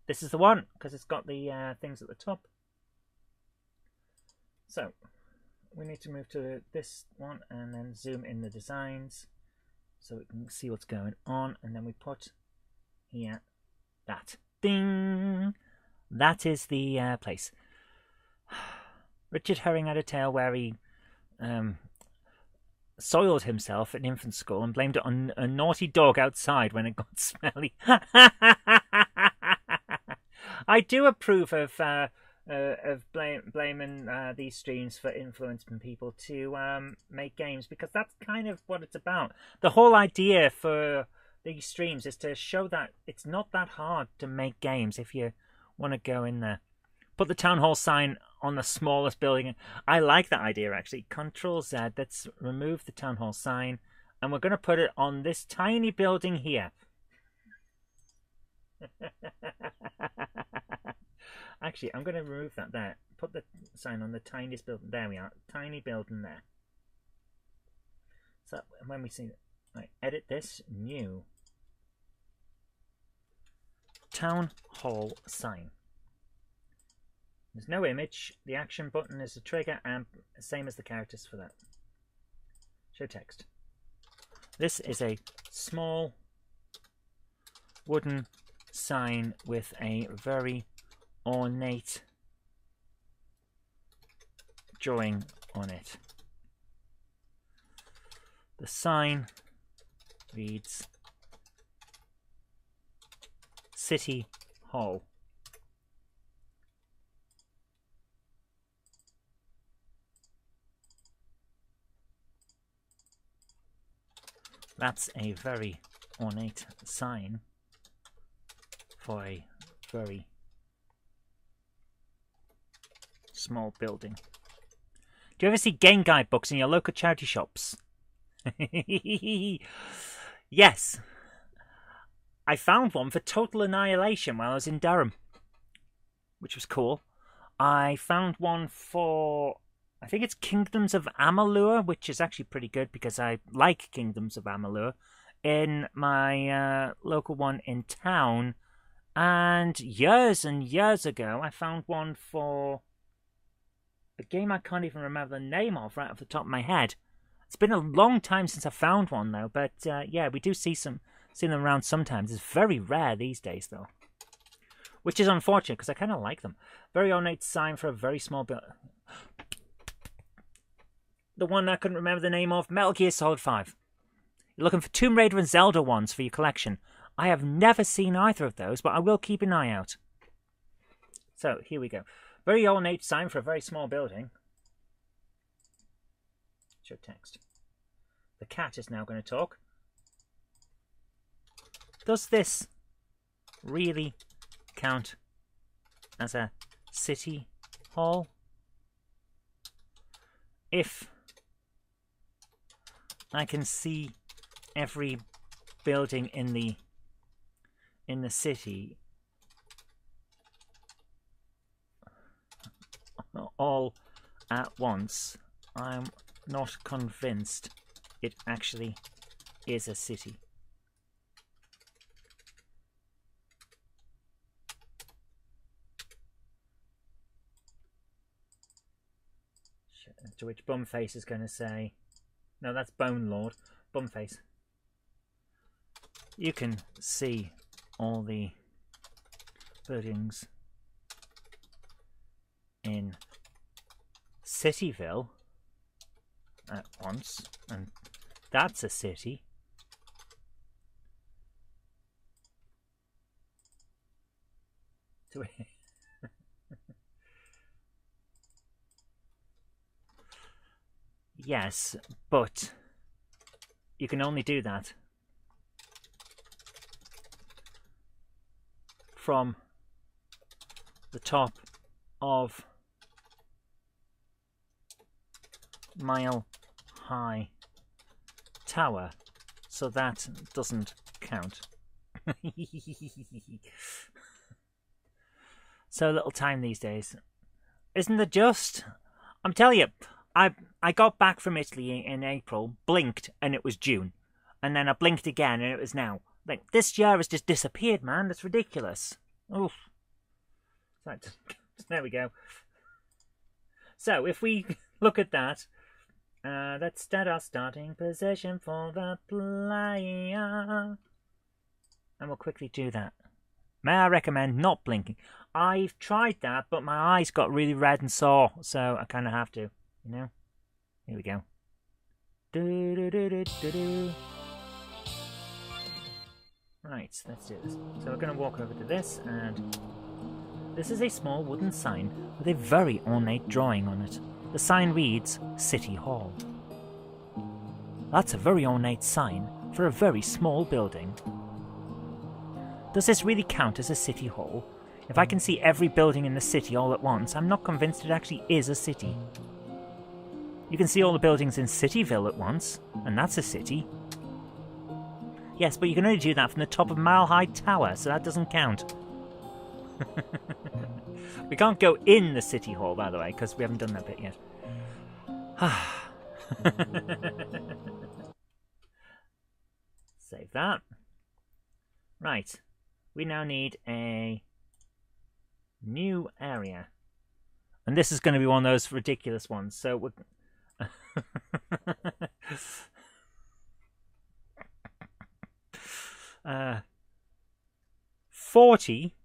this is the one, because it's got the things at the top. So, we need to move to this one and then zoom in the designs so we can see what's going on. And then we put here that. Ding! That is the place. Richard Herring had a tale where he soiled himself at infant school and blamed it on a naughty dog outside when it got smelly. I do approve of blaming these streams for influencing people to make games, because that's kind of what it's about. The whole idea for these streams is to show that it's not that hard to make games if you want to go in there. Put the town hall sign on the smallest building. I like that idea, actually. Control Z. Let's remove the town hall sign, and we're going to put it on this tiny building here. Actually, I'm going to remove that there. Put the sign on the tiniest building. There we are. Tiny building there. So when we see it, right, edit this, new town hall sign. There's no image. The action button is a trigger, and same as the characters for that. Show text. This is a small wooden sign with a very ornate drawing on it. The sign reads City Hall. That's a very ornate sign for a very small building. Do you ever see game guide books in your local charity shops? Yes. I found one for Total Annihilation while I was in Durham, which was cool. I found one for, I think it's Kingdoms of Amalur, which is actually pretty good because I like Kingdoms of Amalur, in my local one in town. And years ago, I found one for a game I can't even remember the name of right off the top of my head. It's been a long time since I found one, though. But yeah, we do see them around sometimes. It's very rare these days, though. which is unfortunate because I kind of like them. Very ornate sign for a very small building. The one I couldn't remember the name of, Metal Gear Solid 5. You're looking for Tomb Raider and Zelda ones for your collection. I have never seen either of those, but I will keep an eye out. So, here we go. Very ornate sign for a very small building. Show text. The cat is now going to talk. Does this really count as a city hall? If I can see every building in the city all at once, I'm not convinced it actually is a city. To which Bumface is going to say, no, that's Bone Lord. Bumface, you can see all the buildings in Cityville at once, and that's a city. Yes, but you can only do that from the top of Mile High Tower, so that doesn't count. So little time these days, isn't it just? I'm telling you, I got back from Italy in April, blinked, and it was June. And then I blinked again, and it was now. Like, this year has just disappeared, man. That's ridiculous. Oof. There we go. So, if we look at that, let's start our starting position for the player. And we'll quickly do that. May I recommend not blinking? I've tried that, but my eyes got really red and sore, so I kind of have to. You know? Here we go. Right, let's do this. So we're going to walk over to this, and this is a small wooden sign with a very ornate drawing on it. The sign reads, City Hall. That's a very ornate sign for a very small building. Does this really count as a city hall? If I can see every building in the city all at once, I'm not convinced it actually is a city. You can see all the buildings in Cityville at once, and that's a city. Yes, but you can only do that from the top of Mile High Tower, so that doesn't count. We can't go in the City Hall, by the way, because we haven't done that bit yet. Save that. Right. We now need a new area. And this is going to be one of those ridiculous ones, so we're... 40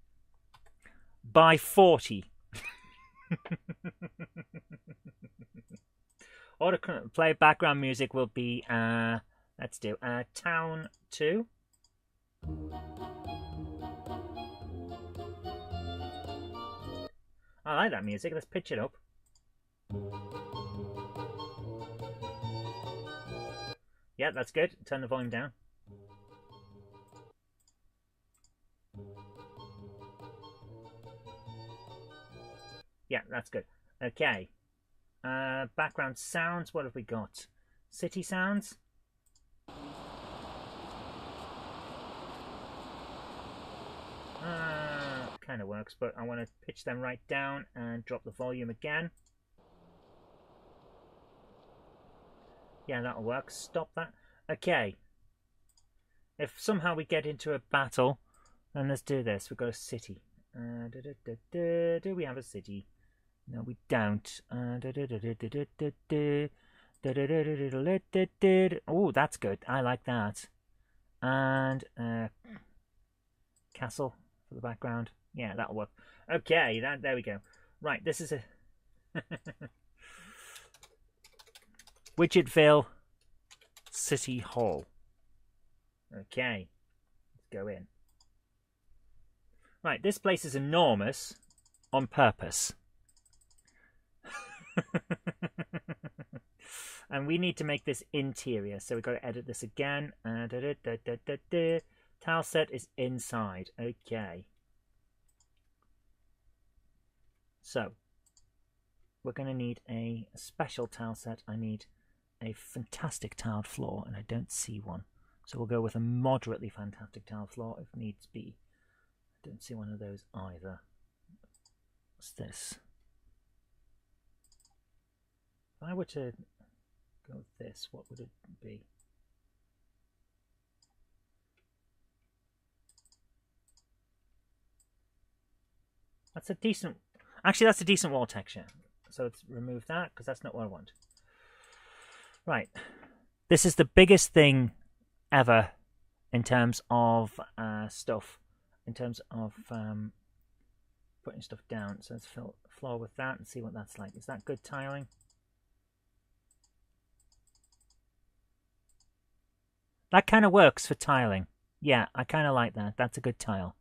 by 40. Or the play background music will be let's do Town 2. I like that music. Let's pitch it up. Yeah, that's good. Turn the volume down. Yeah, that's good. Okay. Background sounds. What have we got? City sounds. Kind of works, but I want to pitch them right down and drop the volume again. Yeah, that'll work. Stop that. Okay. If somehow we get into a battle, then let's do this. We've got a city. Do we have a city? No, we don't. Oh, that's good. I like that. And castle for the background. Yeah, that'll work. Okay, there we go. Right, this is a Widgetville City Hall. Okay, let's go in. Right, this place is enormous on purpose. And we need to make this interior, so we've got to edit this again. Tile set is inside. Okay. So, we're going to need a special tile set. I need a fantastic tiled floor, and I don't see one. So we'll go with a moderately fantastic tiled floor if needs be. I don't see one of those either. What's this? If I were to go with this, what would it be? That's a decent... Actually, that's a decent wall texture. So let's remove that, because that's not what I want. Right. This is the biggest thing ever in terms of stuff. In terms of putting stuff down. So let's fill floor with that and see what that's like. Is that good tiling? That kind of works for tiling. Yeah, I kind of like that. That's a good tile.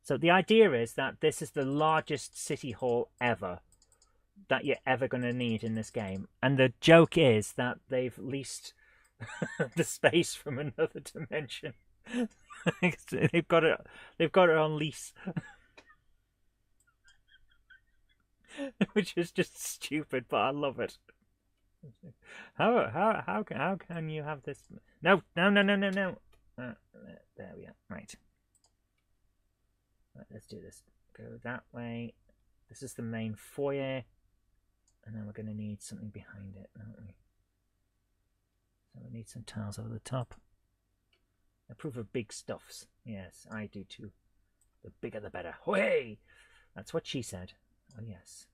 So the idea is that this is the largest city hall ever that you're ever going to need in this game. And the joke is that they've leased the space from another dimension. they've got it on lease. Which is just stupid, but I love it. How can you have this? No. There we are. Right, let's do this. Go that way. This is the main foyer, and then we're going to need something behind it, aren't we? So we need some tiles over the top. I approve of big stuffs. Yes, I do too. The bigger the better. Hey, that's what she said. Oh yes.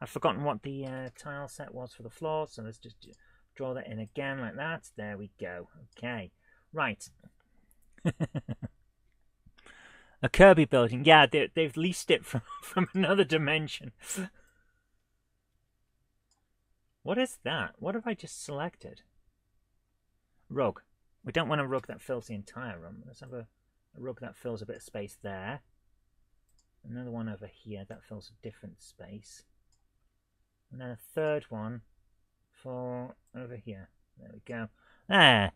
I've forgotten what the tile set was for the floor, so let's just draw that in again like that. There we go. Okay, right. A Kirby building. Yeah, they've leased it from another dimension. What is that? What have I just selected? Rug. We don't want a rug that fills the entire room. Let's have a rug that fills a bit of space there. Another one over here that fills a different space. And then a third one for over here. There we go. There.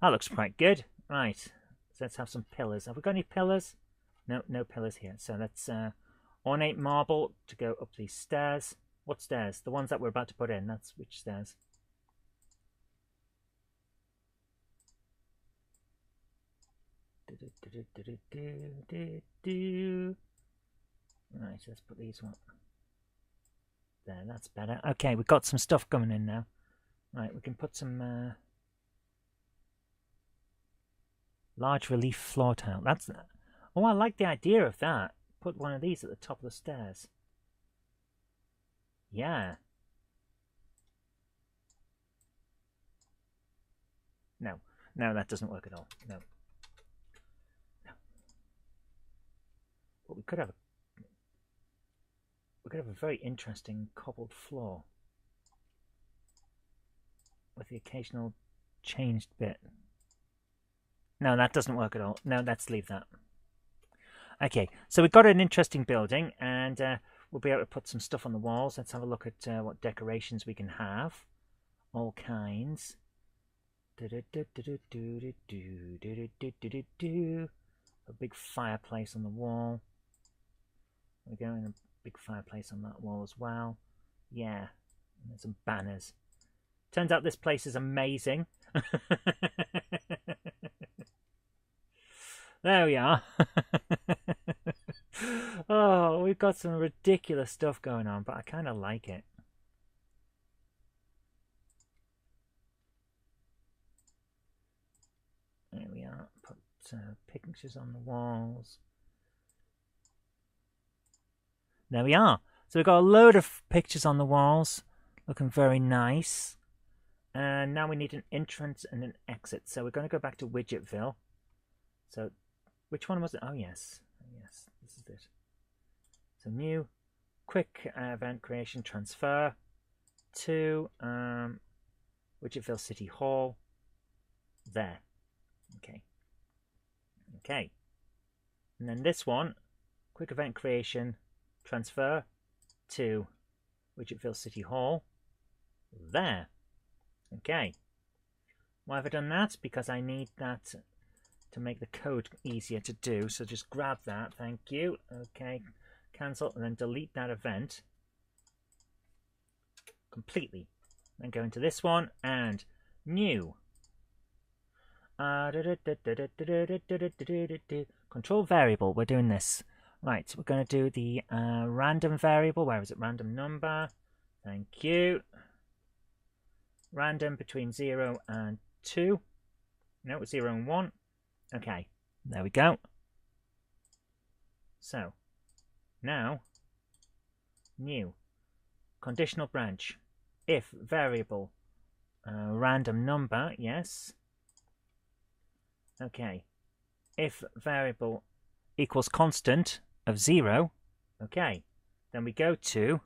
That looks quite good. Right. So let's have some pillars. Have we got any pillars? No, no pillars here. So let's ornate marble to go up these stairs. What stairs? The ones that we're about to put in. That's which stairs? Right, let's put these one. There, that's better. Okay, we've got some stuff coming in now. Right, we can put some large relief floor tile. That's... Oh, I like the idea of that. Put one of these at the top of the stairs. Yeah. No, that doesn't work at all. No. But we could have a very interesting cobbled floor with the occasional changed bit. No, that doesn't work at all. No, let's leave that. Okay, so we've got an interesting building, and we'll be able to put some stuff on the walls. Let's have a look at what decorations we can have. All kinds. A big fireplace on the wall. We're going a big fireplace on that wall as well. Yeah, and there's some banners. Turns out this place is amazing. There we are. Oh, we've got some ridiculous stuff going on, but I kind of like it. pictures on the walls. There we are. So we've got a load of pictures on the walls, looking very nice. And now we need an entrance and an exit. So we're going to go back to Widgetville. So which one was it? Oh, yes. Yes, this is it. So new, quick event creation transfer to Widgetville City Hall. There. Okay. Okay. And then this one, quick event creation transfer to Widgetville City Hall. There. Okay. Why have I done that? Because I need that to make the code easier to do. So just grab that. Thank you. Okay. Cancel and then delete that event completely. Then go into this one and new. Control variable. We're doing this. Right. We're going to do the random variable. Where is it? Random number. Thank you. Random between 0 and 2. No, 0 and 1. Okay, there we go. So, now, new, conditional branch, if variable, random number, yes. Okay, if variable equals constant of 0, okay, then we go to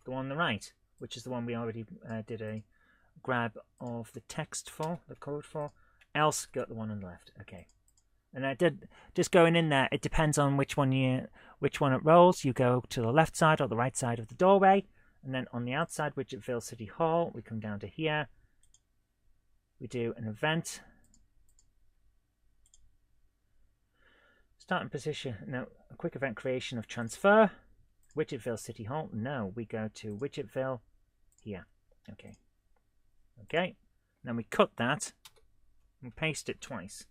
the one on the right, which is the one we already did a grab of the text for, the code for, else got the one on the left. Okay. And I did just going in there, it depends on which one it rolls. You go to the left side or the right side of the doorway, and then on the outside, Widgetville City Hall, we come down to here. We do an event. Starting position, no, a quick event creation of transfer. Widgetville City Hall, no, we go to Widgetville here. Okay. Okay, then we cut that and paste it twice.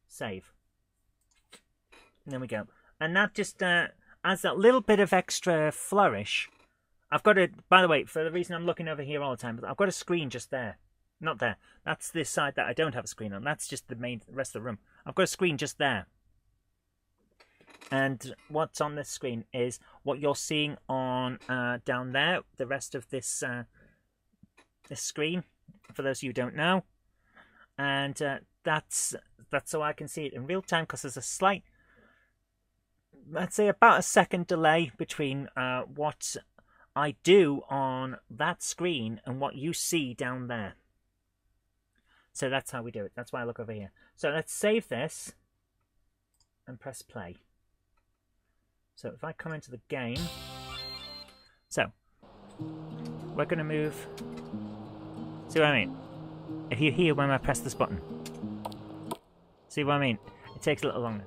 Save. And there we go. And that just adds that little bit of extra flourish. I've got it, by the way, for the reason I'm looking over here all the time, I've got a screen just there. Not there. That's this side that I don't have a screen on. That's just the rest of the room. I've got a screen just there. And what's on this screen is what you're seeing on down there. The rest of this this screen, for those of you who don't know. And that's so I can see it in real time, because there's a slight, let's say about a second delay between what I do on that screen and what you see down there. So that's how we do it. That's why I look over here. So let's save this and press play. So if I come into the game, so we're going to move. See what I mean? If you hear when I press this button. See what I mean? It takes a little longer.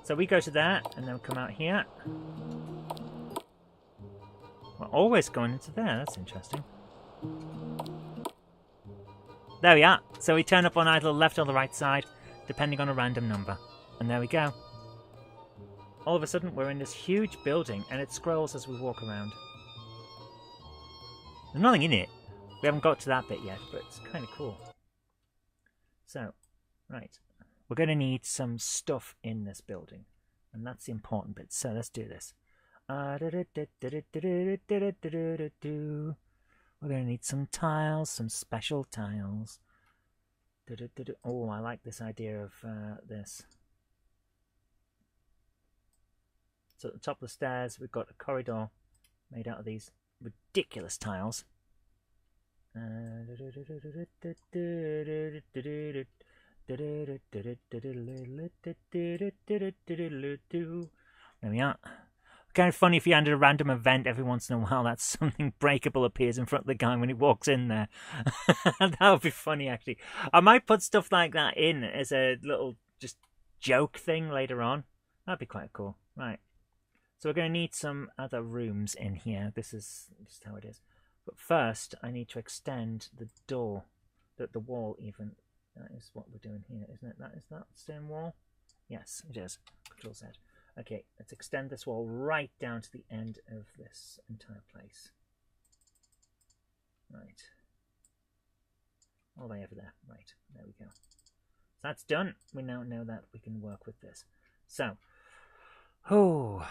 So we go to that and then we come out here. We're always going into there. That's interesting. There we are. So we turn up on either the left or the right side, depending on a random number. And there we go. All of a sudden, we're in this huge building, and it scrolls as we walk around. There's nothing in it. We haven't got to that bit yet, but it's kind of cool. So, right. We're going to need some stuff in this building. And that's the important bit. So let's do this. We're going to need some tiles, some special tiles. Oh, I like this idea of this. So at the top of the stairs, we've got a corridor made out of these ridiculous tiles. There we are. Kind of funny if you had a random event every once in a while that something breakable appears in front of the guy when he walks in there. That would be funny, actually. I might put stuff like that in as a little just joke thing later on. That'd be quite cool. Right. So we're going to need some other rooms in here. This is just how it is. But first, I need to extend the door, the wall even. That is what we're doing here, isn't it? Is that the same wall? Yes, it is. Control Z. Okay, let's extend this wall right down to the end of this entire place. Right. All the way over there. Right, there we go. that's done. We now know that we can work with this. So, oh,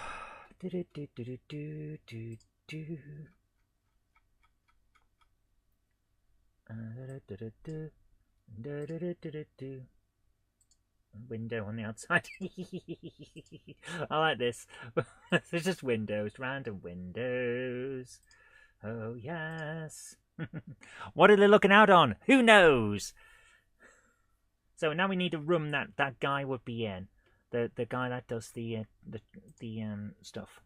window on the outside. I like this. There's just windows, random windows. Oh yes. What are they looking out on? Who knows? So now we need a room that guy would be in. The guy that does the stuff.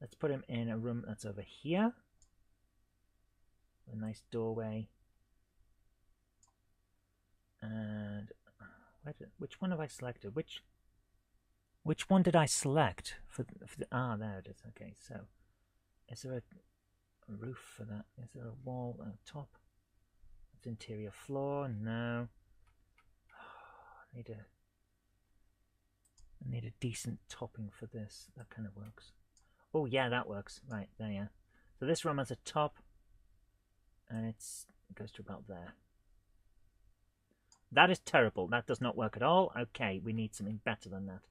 Let's put him in a room that's over here. A nice doorway. And which one have I selected? Which one did I select for the, there it is. Okay, so is there a roof for that? Is there a wall on top? It's interior floor. No. I need a decent topping for this. That kind of works. Oh yeah, that works. Right there, yeah. So this room has a top, and it goes to about there. That is terrible. That does not work at all. Okay, we need something better than that.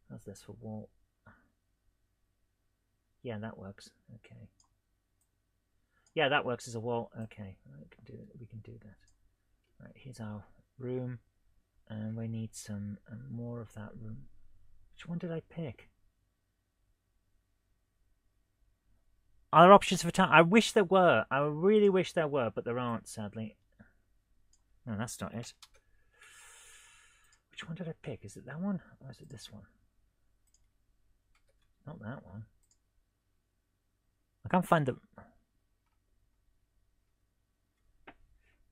How's this for wall? Yeah, that works. Okay. Yeah, that works as a wall. Okay, we can do that. Right, here's our room, and we need some more of that room. Which one did I pick? Are there options for time? I wish there were. I really wish there were, but there aren't, sadly. No, that's not it. Which one did I pick? Is it that one? Or is it this one? Not that one. I can't find the...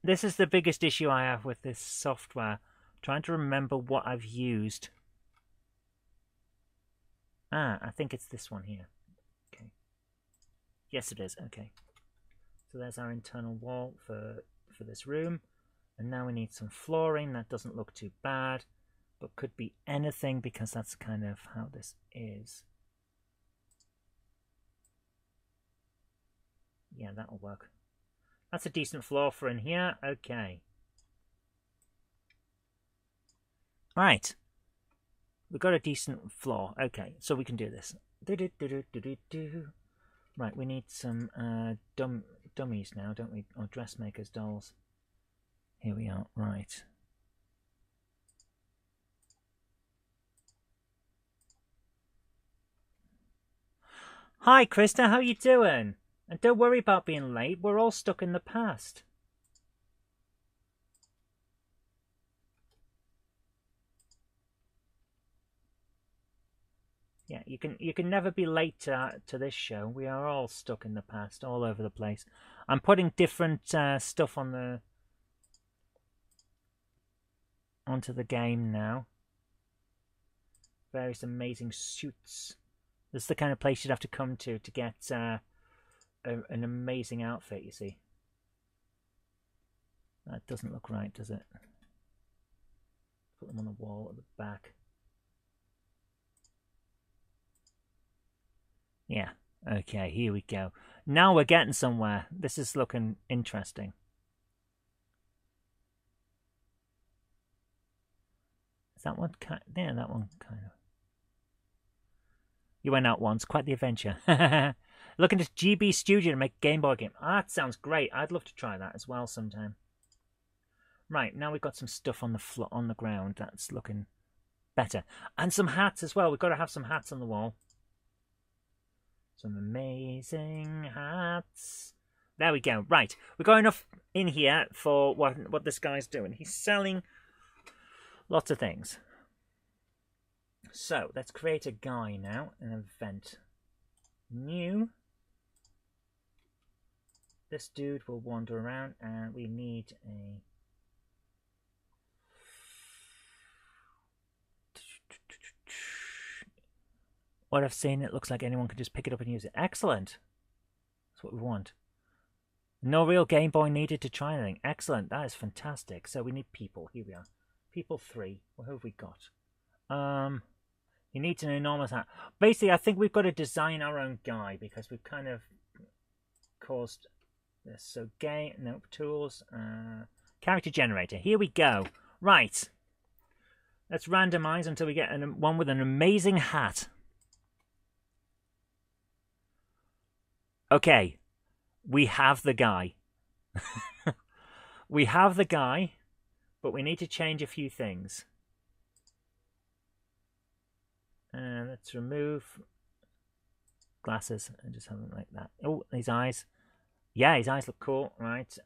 This is the biggest issue I have with this software. I'm trying to remember what I've used. I think it's this one here. Okay. Yes, it is. Okay. So there's our internal wall for this room. And now we need some flooring. That doesn't look too bad, but could be anything because that's kind of how this is. Yeah, that'll work. That's a decent floor for in here. Okay. Right. We've got a decent floor. Okay, so we can do this. Right, we need some dummies now, don't we? Or dressmakers, dolls. Here we are. Right. Hi, Krista. How you doing? And don't worry about being late. We're all stuck in the past. Yeah, you can never be late to this show. We are all stuck in the past, all over the place. I'm putting different stuff on onto the game now. Various amazing suits. This is the kind of place you'd have to come to get an amazing outfit, you see. That doesn't look right, does it? Put them on the wall at the back. Yeah, okay, here we go. Now we're getting somewhere. This is looking interesting. Is that one kind? Yeah, that one kind of. You went out once, quite the adventure. Looking at GB Studio to make a Game Boy game. That sounds great. I'd love to try that as well sometime. Right, now we've got some stuff on the floor, on the ground. That's looking better. And some hats as well. We've got to have some hats on the wall. Some amazing hats. There we go. Right, we've got enough in here for what this guy's doing. He's selling lots of things. So, let's create a guy now, an event. New. This dude will wander around, and we need a... What I've seen, it looks like anyone can just pick it up and use it. Excellent. That's what we want. No real Game Boy needed to try anything. Excellent. That is fantastic. So we need people. Here we are. People 3. What have we got? He needs an enormous hat. Basically, I think we've got to design our own guy because we've kind of caused this. So game, nope, tools, character generator. Here we go. Right. Let's randomize until we get one with an amazing hat. Okay. We have the guy. We have the guy, but we need to change a few things. Let's remove glasses and just have them like that. Oh, his eyes. Yeah, his eyes look cool. Right.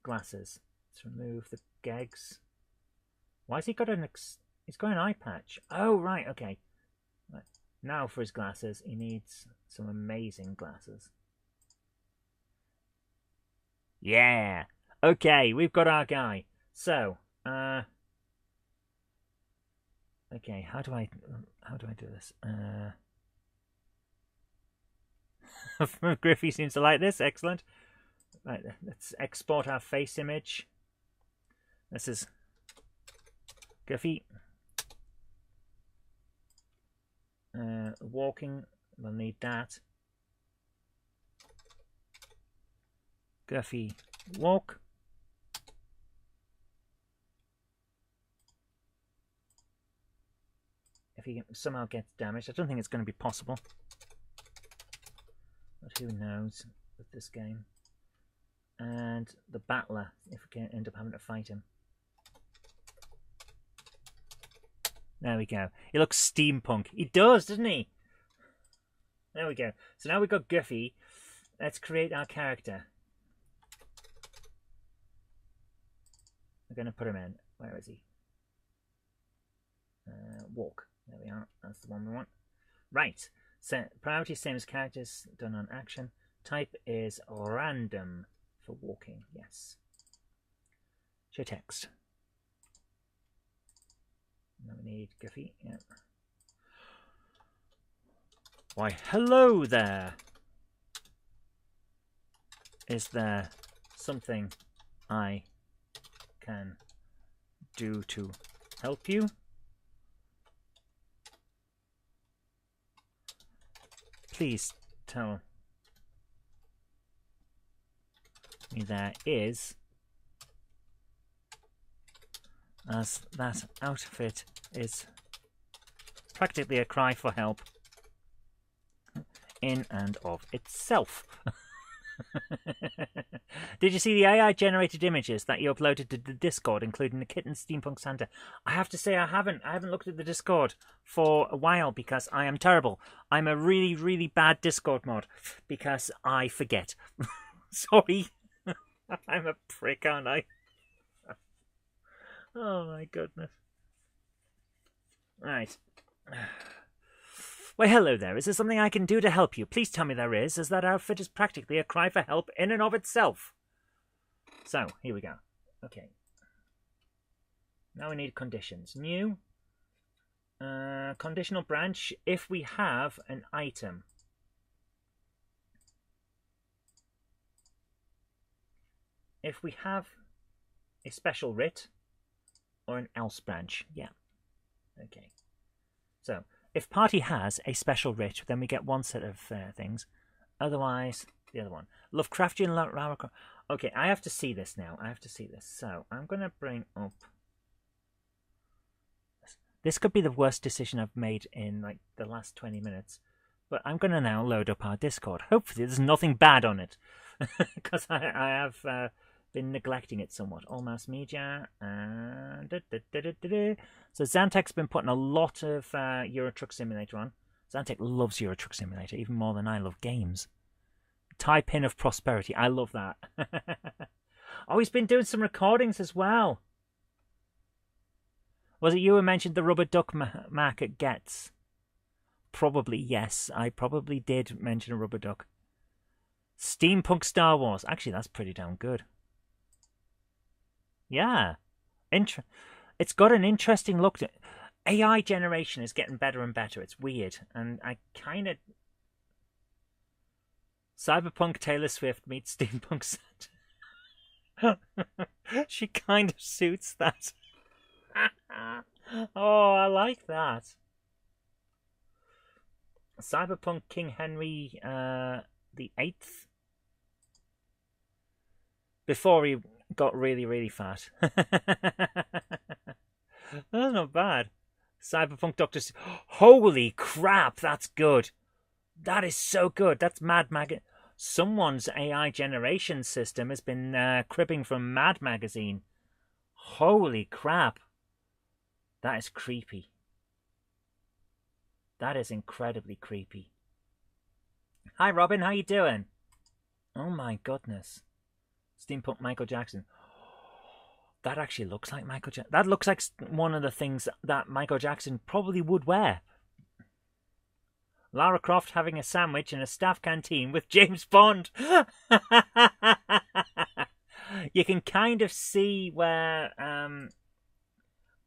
Glasses. Let's remove the gegs. Why has he got he's got an eye patch? Oh, right. Okay. Right. Now for his glasses, he needs some amazing glasses. Yeah. Okay, we've got our guy. So, okay, how do I do this? Griffey seems to like this. Excellent. Right, let's export our face image. This is Griffey. Walking, we'll need that. Griffey, walk. If he somehow gets damaged, I don't think it's going to be possible. But who knows with this game. And the battler, if we can end up having to fight him. There we go. He looks steampunk. He does, doesn't he? There we go. So now we've got Griffey. Let's create our character. We're going to put him in. Where is he? Walk. There we are. That's the one we want. Right. So priority same as characters. Done on action. Type is random for walking. Yes. Show text. Now we need Griffey. Yeah. Why, hello there. Is there something I can do to help you? Please tell me there is, as that outfit is practically a cry for help in and of itself. Did you see the AI generated images that you uploaded to the Discord, including the kitten Steampunk Santa? I have to say I haven't looked at the Discord for a while because I am terrible. I'm a really, really bad Discord mod because I forget. Sorry. I'm a prick, aren't I? Oh my goodness. Right. Well, hello there. Is there something I can do to help you? Please tell me there is, as that outfit is practically a cry for help in and of itself. So, here we go. Okay. Now we need conditions. New. Conditional branch if we have an item. If we have a special writ or an else branch. Yeah. Okay. So, if party has a special writ, then we get one set of things. Otherwise, the other one. Lovecraftian. Okay, I have to see this now. I have to see this. So, I'm going to bring up... This could be the worst decision I've made in like the last 20 minutes. But I'm going to now load up our Discord. Hopefully there's nothing bad on it. Because I have been neglecting it somewhat. All mass media. So Zantek's been putting a lot of Euro Truck Simulator on. Zantek loves Euro Truck Simulator even more than I love games. Type in of prosperity. I love that. Oh, he's been doing some recordings as well. Was it you who mentioned the rubber duck Mac at Getz? Probably, yes. I probably did mention a rubber duck. Steampunk Star Wars. Actually, that's pretty damn good. Yeah. It's got an interesting look to it. AI generation is getting better and better. It's weird. And I kind of... Cyberpunk Taylor Swift meets Steampunk Santa. She kind of suits that. Oh, I like that. Cyberpunk King Henry the Eighth. Before he got really, really fat. That's not bad. Cyberpunk Doctor. Holy crap, that's good. That is so good. That's Mad Mag. Someone's AI generation system has been cribbing from Mad Magazine. Holy crap. That is creepy. That is incredibly creepy. Hi, Robin. How you doing? Oh my goodness. Steampunk Michael Jackson. That actually looks like Michael Jackson. That looks like one of the things that Michael Jackson probably would wear. Lara Croft having a sandwich in a staff canteen with James Bond. You can kind of see where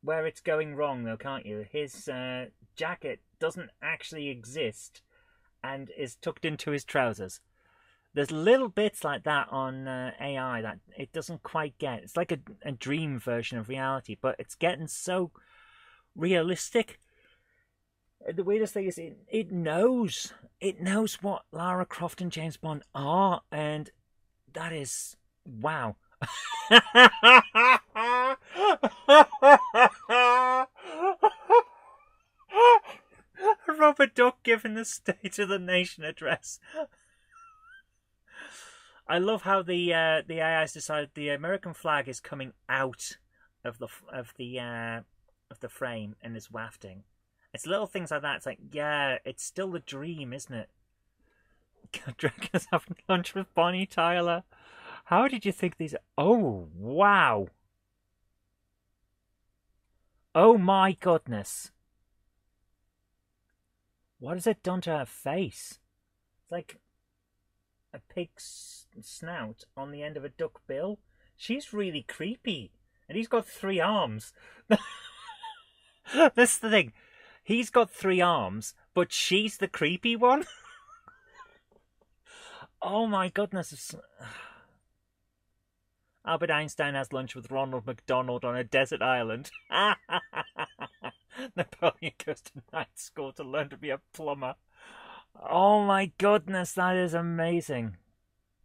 it's going wrong, though, can't you? His jacket doesn't actually exist and is tucked into his trousers. There's little bits like that on AI that it doesn't quite get. It's like a dream version of reality, but it's getting so realistic. The weirdest thing is it knows what Lara Croft and James Bond are, and that is wow. Robert Duck giving the State of the Nation address. I love how the AI's decided the American flag is coming out of the frame and is wafting. It's little things like that. It's like, yeah, it's still the dream, isn't it? Dragons having lunch with Bonnie Tyler. How did you think these? Oh wow! Oh my goodness! What has it done to her face? It's like a pig's snout on the end of a duck bill. She's really creepy. And he's got 3 arms. That's the thing. He's got 3 arms, but she's the creepy one. Oh my goodness. Albert Einstein has lunch with Ronald McDonald on a desert island. Napoleon goes to night school to learn to be a plumber. Oh my goodness, that is amazing.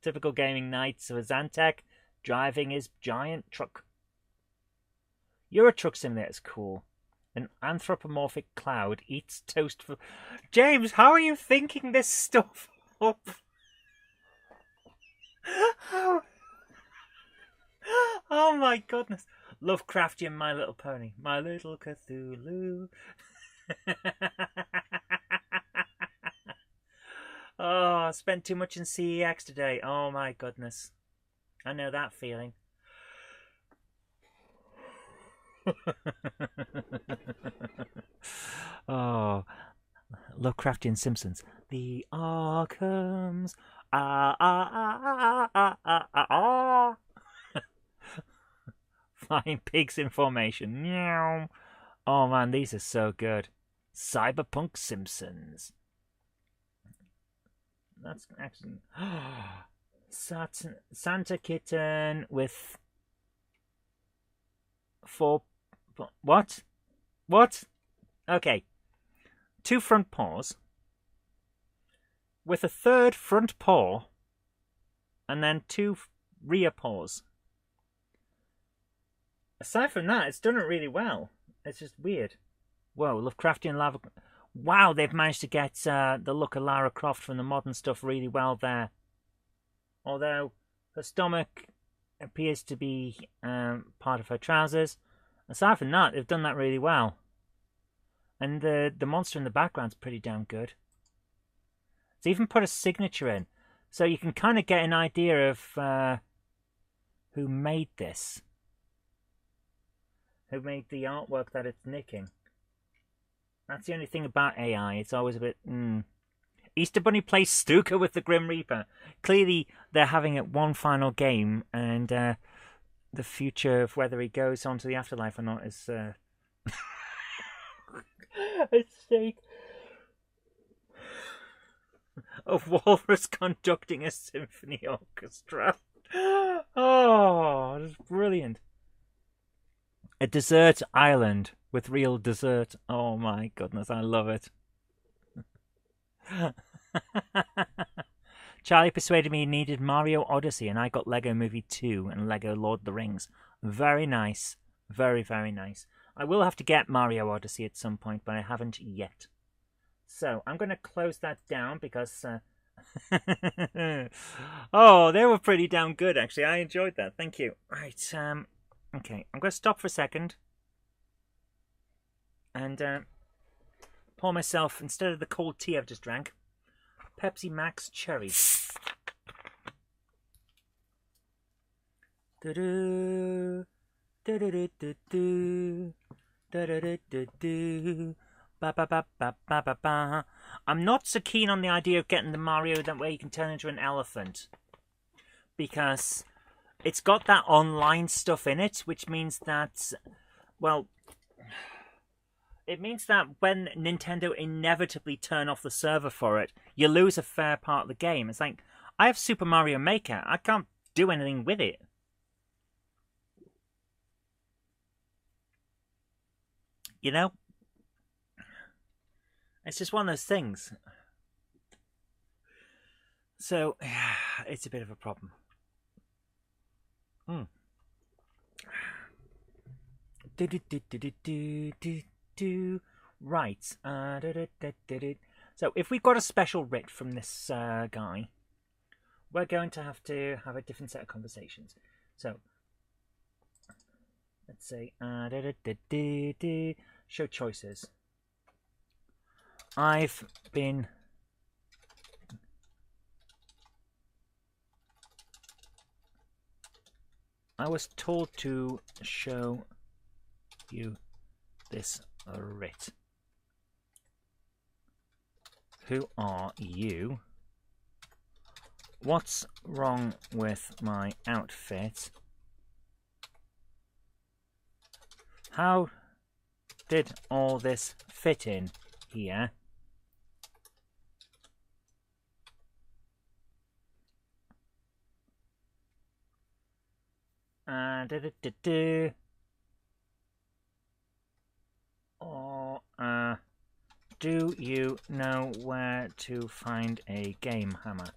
Typical gaming nights with Zantec driving his giant truck. Euro Truck Simulator is cool. An anthropomorphic cloud eats toast for... James, how are you thinking this stuff up? Oh my goodness. Lovecraftian My Little Pony. My Little Cthulhu. Oh, I spent too much in CEX today. Oh my goodness. I know that feeling. Oh, Lovecraftian Simpsons. The Arkhams. Flying pigs in formation. Meow. Oh man, these are so good. Cyberpunk Simpsons. That's actually Santa Kitten with 4. What? Okay. 2 front paws with a 3rd front paw and then 2 rear paws. Aside from that, it's done it really well. It's just weird. Whoa, Lovecraftian lava. Wow, they've managed to get the look of Lara Croft from the modern stuff really well there. Although her stomach appears to be part of her trousers. Aside from that, they've done that really well. And the monster in the background's pretty damn good. It's even put a signature in. So you can kind of get an idea of who made this. Who made the artwork that it's nicking. That's the only thing about AI. It's always a bit... Easter Bunny plays snooker with the Grim Reaper. Clearly, they're having it one final game, and the future of whether he goes on to the afterlife or not is... at stake. A walrus conducting a symphony orchestra. Oh, that's brilliant. A desert island with real dessert. Oh my goodness, I love it. Charlie persuaded me he needed Mario Odyssey, and I got Lego Movie 2 and Lego Lord of the Rings. Very nice. Very, very nice. I will have to get Mario Odyssey at some point, but I haven't yet. So, I'm going to close that down because... oh, they were pretty damn good, actually. I enjoyed that. Thank you. Right, okay. I'm going to stop for a second. And pour myself, instead of the cold tea I've just drank, Pepsi Max Cherry. Do-do, do-do-do-do-do, do-do-do-do-do. Ba, ba, ba, ba, ba, ba, ba. I'm not so keen on the idea of getting the Mario that way you can turn into an elephant, because it's got that online stuff in it, which means that, well, it means that when Nintendo inevitably turn off the server for it, you lose a fair part of the game. It's like, I have Super Mario Maker. I can't do anything with it. You know? It's just one of those things. So, it's a bit of a problem. Right. So, if we've got a special writ from this guy, we're going to have a different set of conversations. So, let's say, show choices. I was told to show you this writ. Who are you? What's wrong with my outfit? How did all this fit in here? Or do you know where to find a GameHammer?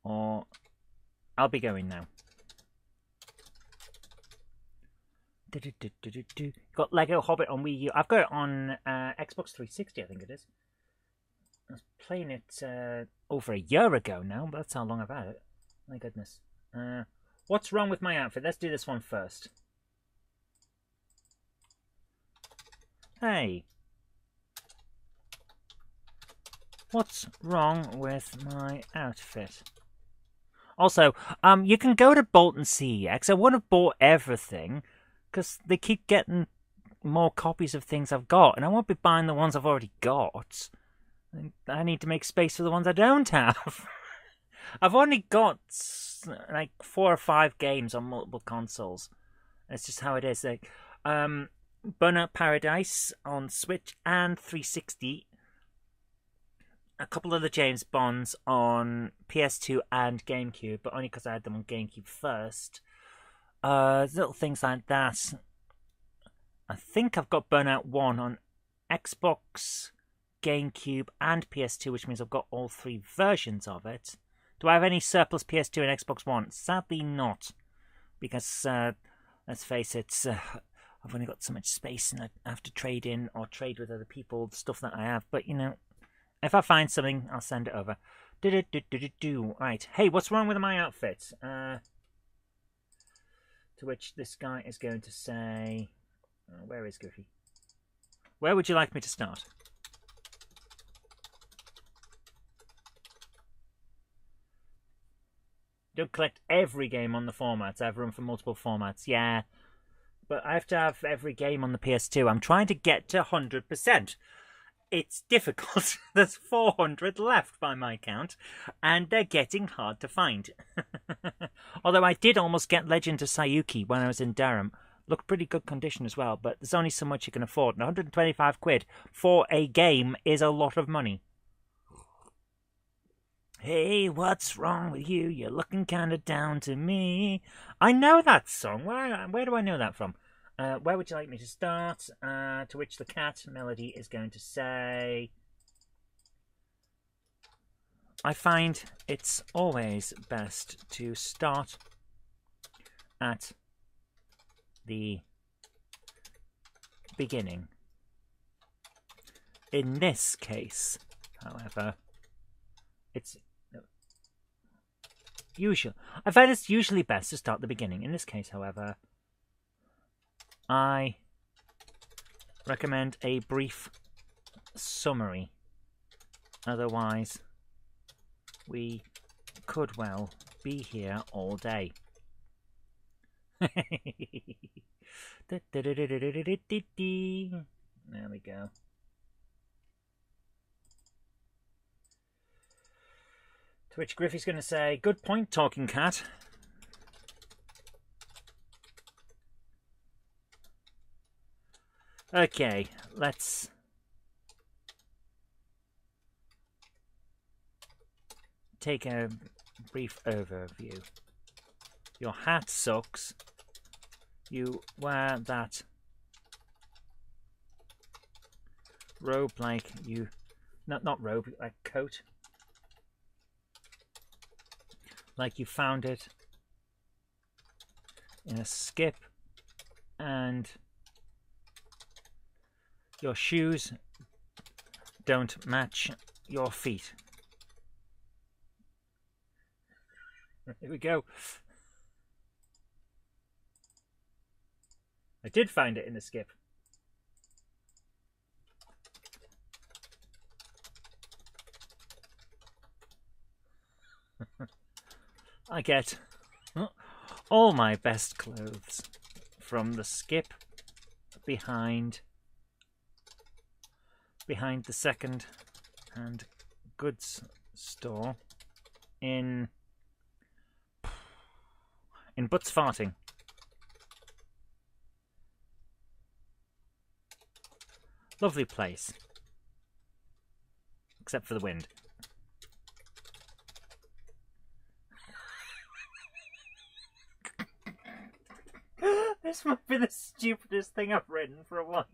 Or I'll be going now. Got Lego Hobbit on Wii U. I've got it on Xbox 360, I think it is. I was playing it over a year ago now, but that's how long I've had it. My goodness. What's wrong with my outfit? Let's do this one first. Hey. What's wrong with my outfit? Also, you can go to Bolton CEX. I would have bought everything, because they keep getting more copies of things I've got, and I won't be buying the ones I've already got. I need to make space for the ones I don't have. I've only got like 4 or 5 games on multiple consoles. It's just how it is. Like, Burnout Paradise on Switch and 360. A couple of the James Bonds on PS2 and GameCube, but only because I had them on GameCube first. Little things like that. I think I've got Burnout 1 on Xbox, GameCube, and PS2, which means I've got all 3 versions of it. Do I have any surplus PS2 and Xbox One? Sadly not. Because, let's face it, I've only got so much space and I have to trade in or trade with other people the stuff that I have. But, you know, if I find something, I'll send it over. Right. Hey, what's wrong with my outfit? To which this guy is going to say... where is Goofy? Where would you like me to start? Don't collect every game on the formats. I have room for multiple formats. Yeah. But I have to have every game on the PS2. I'm trying to get to 100%. It's difficult. There's 400 left by my count. And they're getting hard to find. Although I did almost get Legend of Sayuki when I was in Durham. Looked pretty good condition as well. But there's only so much you can afford. And 125 quid for a game is a lot of money. Hey, what's wrong with you? You're looking kind of down to me. I know that song. Where do I know that from? Where would you like me to start? To which the cat melody is going to say... I find it's always best to start at the beginning. In this case, however, it's usual. I find it's usually best to start at the beginning. In this case, however, I recommend a brief summary. Otherwise, we could well be here all day. There we go. To which Griffey's going to say, good point, talking cat. Okay, let's take a brief overview. Your hat sucks. You wear that robe like you... Not robe, like coat. Like you found it in a skip. And your shoes don't match your feet. Here we go. I did find it in the skip. I get all my best clothes from the skip behind the second-hand goods store in Butts Farting. Lovely place. Except for the wind. This might be the stupidest thing I've written for a while.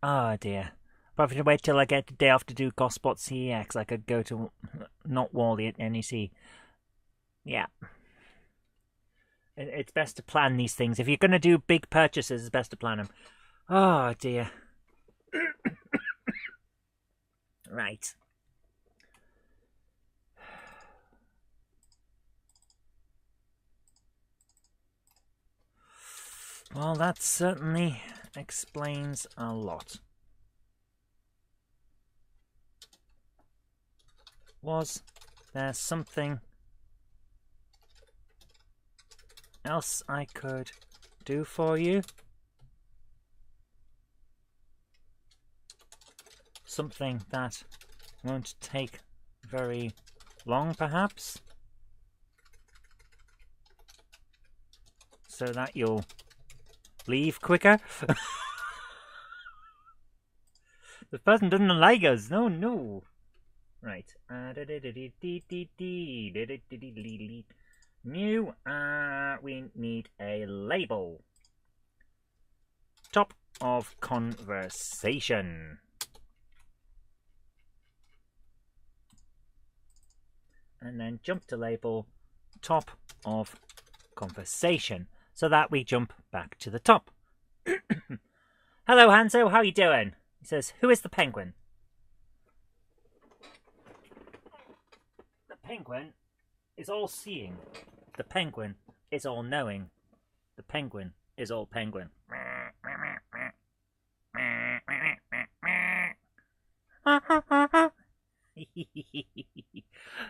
Oh dear. Probably to wait till I get the day off to do Gospot CEX. I could go to Not Wally at NEC. Yeah. It's best to plan these things. If you're going to do big purchases, it's best to plan them. Oh dear. Right. Well, that certainly explains a lot. Was there something else I could do for you? Something that won't take very long, perhaps? So that you'll leave quicker? The person doesn't like us. No. Right. New. We need a label. Top of conversation. And then jump to label top of conversation. So that we jump back to the top. Hello, Hanzo. How are you doing? He says, who is the penguin? The penguin is all-seeing. The penguin is all-knowing. The penguin is all penguin.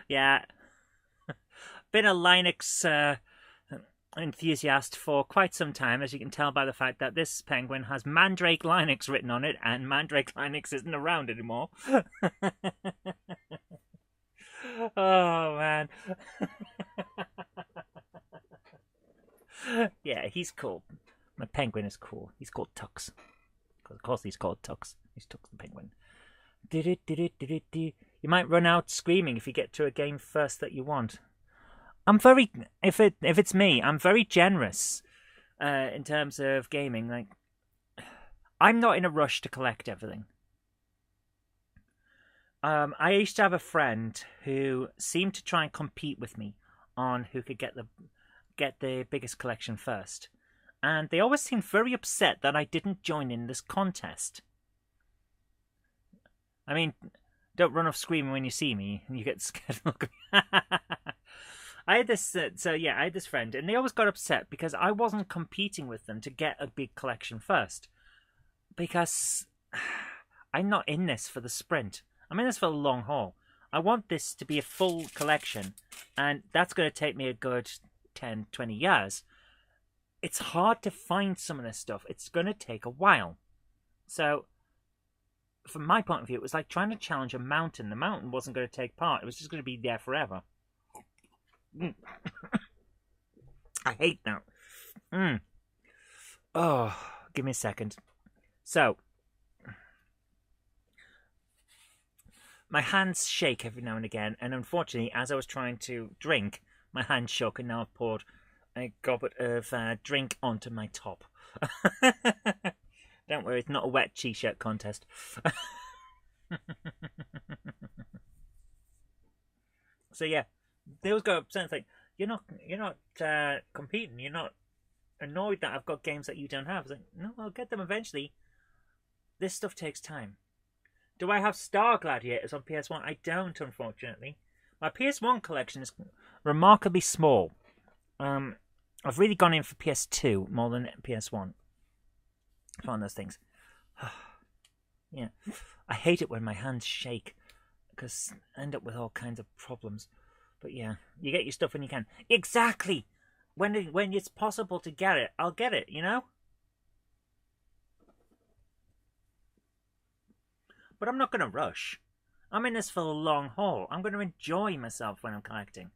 Yeah. Been a Linux enthusiast for quite some time, as you can tell by the fact that this penguin has Mandrake Linux written on it, and Mandrake Linux isn't around anymore. Oh, man. Yeah, he's cool. My penguin is cool. He's called Tux. Of course he's called Tux. He's Tux the penguin. You might run out screaming if you get to a game first that you want. I'm very... If it's me, I'm very generous in terms of gaming. Like, I'm not in a rush to collect everything. I used to have a friend who seemed to try and compete with me on who could get the biggest collection first. And they always seemed very upset that I didn't join in this contest. I mean, don't run off screaming when you see me and you get scared. I had this, I had this friend, and they always got upset because I wasn't competing with them to get a big collection first. Because I'm not in this for the sprint. I'm in this for the long haul. I want this to be a full collection, and that's going to take me a good 10, 20 years. It's hard to find some of this stuff. It's going to take a while. So, from my point of view, it was like trying to challenge a mountain. The mountain wasn't going to take part. It was just going to be there forever. I hate that. Oh, give me a second. So, my hands shake every now and again, and unfortunately, as I was trying to drink, my hands shook, and now I've poured a goblet of drink onto my top. Don't worry, it's not a wet t-shirt contest. So yeah, they always go upset and think, you're not competing. You're not annoyed that I've got games that you don't have. It's like, no, I'll get them eventually. This stuff takes time. Do I have Star Gladiators on PS1? I don't, unfortunately. My PS1 collection is remarkably small. I've really gone in for PS2 more than PS1. It's one of those things. Yeah, I hate it when my hands shake because I end up with all kinds of problems. But yeah, you get your stuff when you can. Exactly. When it's possible to get it, I'll get it. You know. But I'm not going to rush. I'm in this for the long haul. I'm going to enjoy myself when I'm collecting.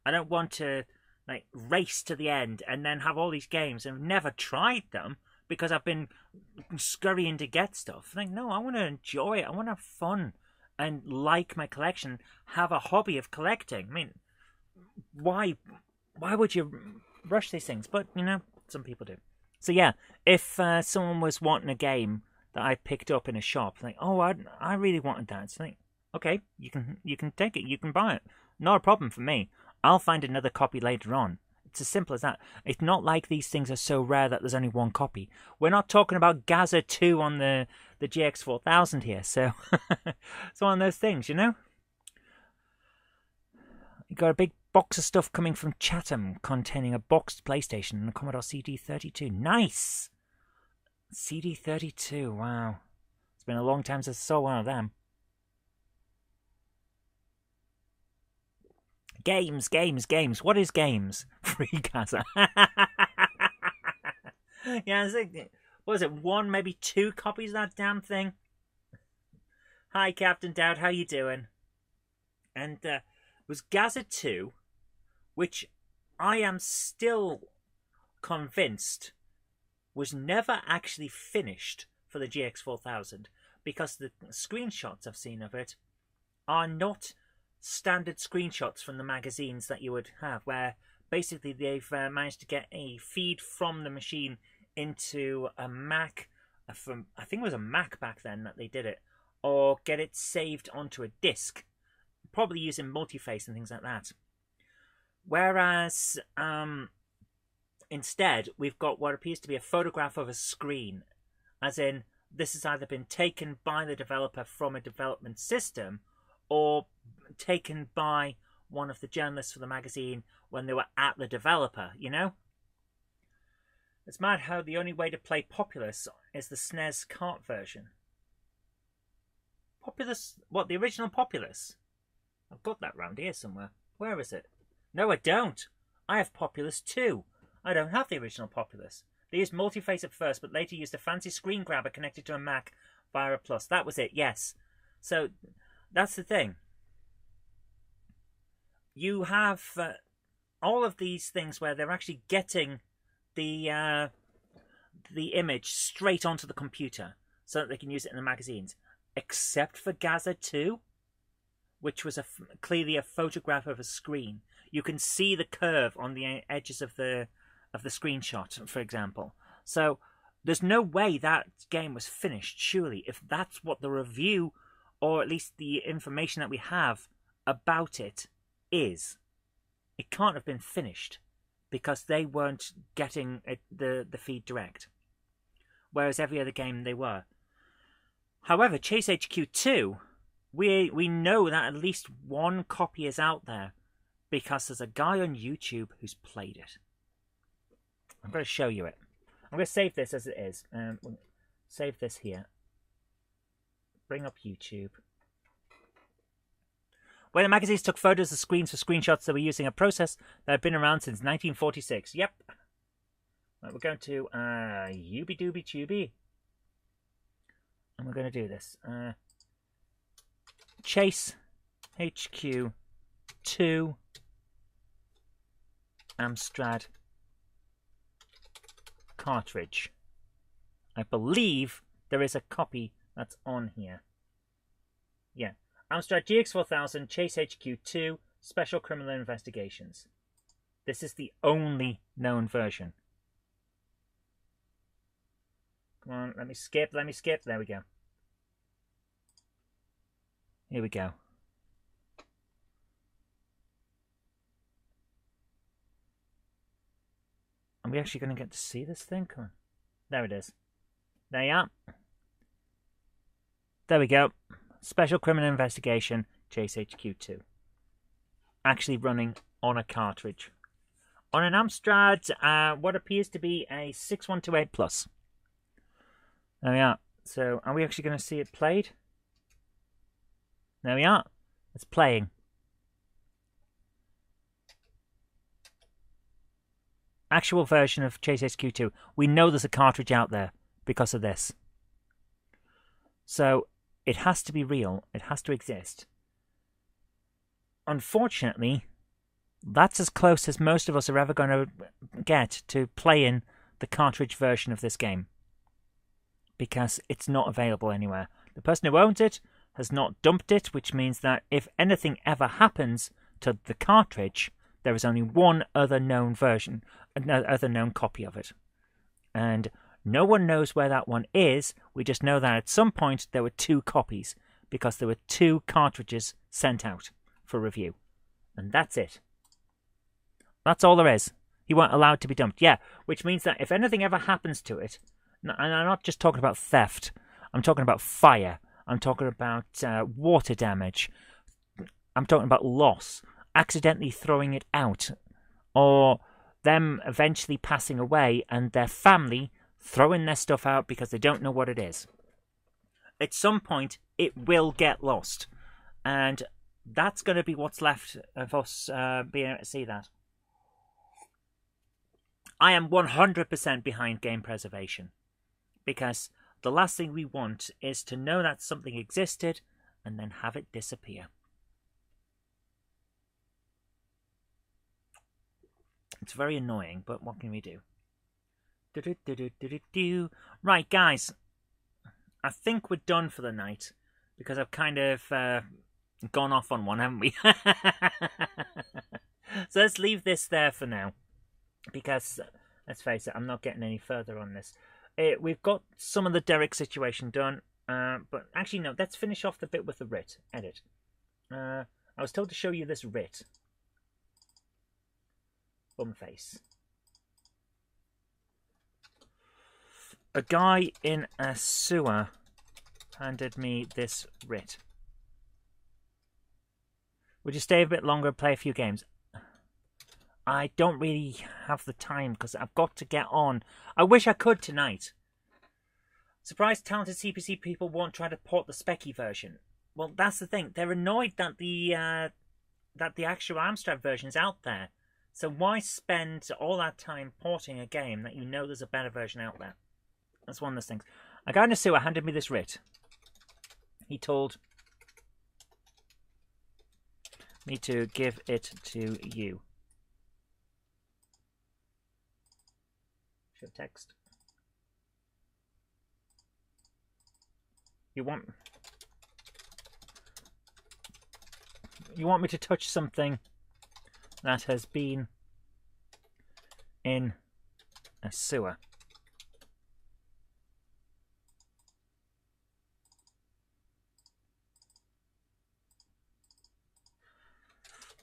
I don't want to like race to the end and then have all these games and never tried them because I've been scurrying to get stuff. Like, no, I want to enjoy it. I want to have fun and like my collection, have a hobby of collecting. I mean, why would you rush these things? But, you know, some people do. So yeah, if someone was wanting a game that I picked up in a shop, like, oh, I really wanted that. It's like, okay, you can take it, you can buy it. Not a problem for me. I'll find another copy later on. It's as simple as that. It's not like these things are so rare that there's only one copy. We're not talking about Gaza 2 on the GX 4000 here, so it's one of those things, you know? You got a big box of stuff coming from Chatham containing a boxed PlayStation and a Commodore CD32. Nice! CD32, wow. It's been a long time since I saw one of them. Games. What is games? Free Gaza. Yeah, what was it? 1, maybe 2 copies of that damn thing? Hi, Captain Dowd, how you doing? And was Gaza 2, which I am still convinced was never actually finished for the GX 4000 because the screenshots I've seen of it are not standard screenshots from the magazines that you would have, where basically they've managed to get a feed from the machine into a Mac, I think it was a Mac back then that they did it, or get it saved onto a disc, probably using multiface and things like that. Whereas instead we've got what appears to be a photograph of a screen, as in this has either been taken by the developer from a development system or taken by one of the journalists for the magazine when they were at the developer, you know? It's mad how the only way to play Populous is the SNES cart version. Populous? What, the original Populous? I've got that round here somewhere. Where is it? No, I don't. I have Populous 2. I don't have the original Populous. They used multi-face at first, but later used a fancy screen grabber connected to a Mac via a Plus. That was it, yes. So, that's the thing. You have all of these things where they're actually getting the image straight onto the computer so that they can use it in the magazines. Except for Gaza 2, which was clearly a photograph of a screen. You can see the curve on the edges of the screenshot, for example. So there's no way that game was finished, surely, if that's what the review, or at least the information that we have about it, is. It can't have been finished, because they weren't getting the feed direct. Whereas every other game they were. However, Chase HQ 2, we know that at least one copy is out there, because there's a guy on YouTube who's played it. I'm going to show you it. I'm going to save this as it is. Save this here. Bring up YouTube. When the magazines took photos of screens for screenshots, they were using a process that had been around since 1946. Yep. Right, we're going to Ubi Dooby Tubey. And we're going to do this. Chase HQ 2 Amstrad cartridge. I believe there is a copy that's on here. Yeah. Amstrad GX4000 Chase HQ 2 Special Criminal Investigations. This is the only known version. Come on, let me skip. There we go. Here we go. Are we actually going to get to see this thing? Come on. There it is. There you are. There we go. Special Criminal Investigation, Chase HQ 2. Actually running on a cartridge. On an Amstrad, what appears to be a 6128 Plus. There we are. So, are we actually going to see it played? There we are. It's playing. Actual version of Chase HQ 2. We know there's a cartridge out there because of this. So, it has to be real. It has to exist. Unfortunately, that's as close as most of us are ever going to get to playing the cartridge version of this game. Because it's not available anywhere. The person who owns it has not dumped it, which means that if anything ever happens to the cartridge, there is only one other known version, another known copy of it. And no one knows where that one is. We just know that at some point there were 2 copies, because there were 2 cartridges sent out for review. And that's it. That's all there is. He weren't allowed to be dumped. Yeah, which means that if anything ever happens to it, and I'm not just talking about theft, I'm talking about fire, I'm talking about water damage, I'm talking about loss, accidentally throwing it out, or them eventually passing away and their family throwing their stuff out because they don't know what it is. At some point, it will get lost, and that's going to be what's left of us being able to see that. I am 100% behind game preservation, because the last thing we want is to know that something existed and then have it disappear. It's very annoying, but what can we do? Right, guys. I think we're done for the night, because I've kind of gone off on one, haven't we? So let's leave this there for now, because, let's face it, I'm not getting any further on this. We've got some of the Derek situation done, but actually no, let's finish off the bit with the writ. Edit. I was told to show you this writ. Bumface. A guy in a sewer handed me this writ. Would you stay a bit longer and play a few games? I don't really have the time because I've got to get on. I wish I could tonight. Surprised talented CPC people won't try to port the Specky version. Well, that's the thing. They're annoyed that the actual Amstrad version is out there. So why spend all that time porting a game that you know there's a better version out there? That's one of those things. A guy in a sewer handed me this writ. He told me to give it to you. Show text. You want me to touch something that has been in a sewer?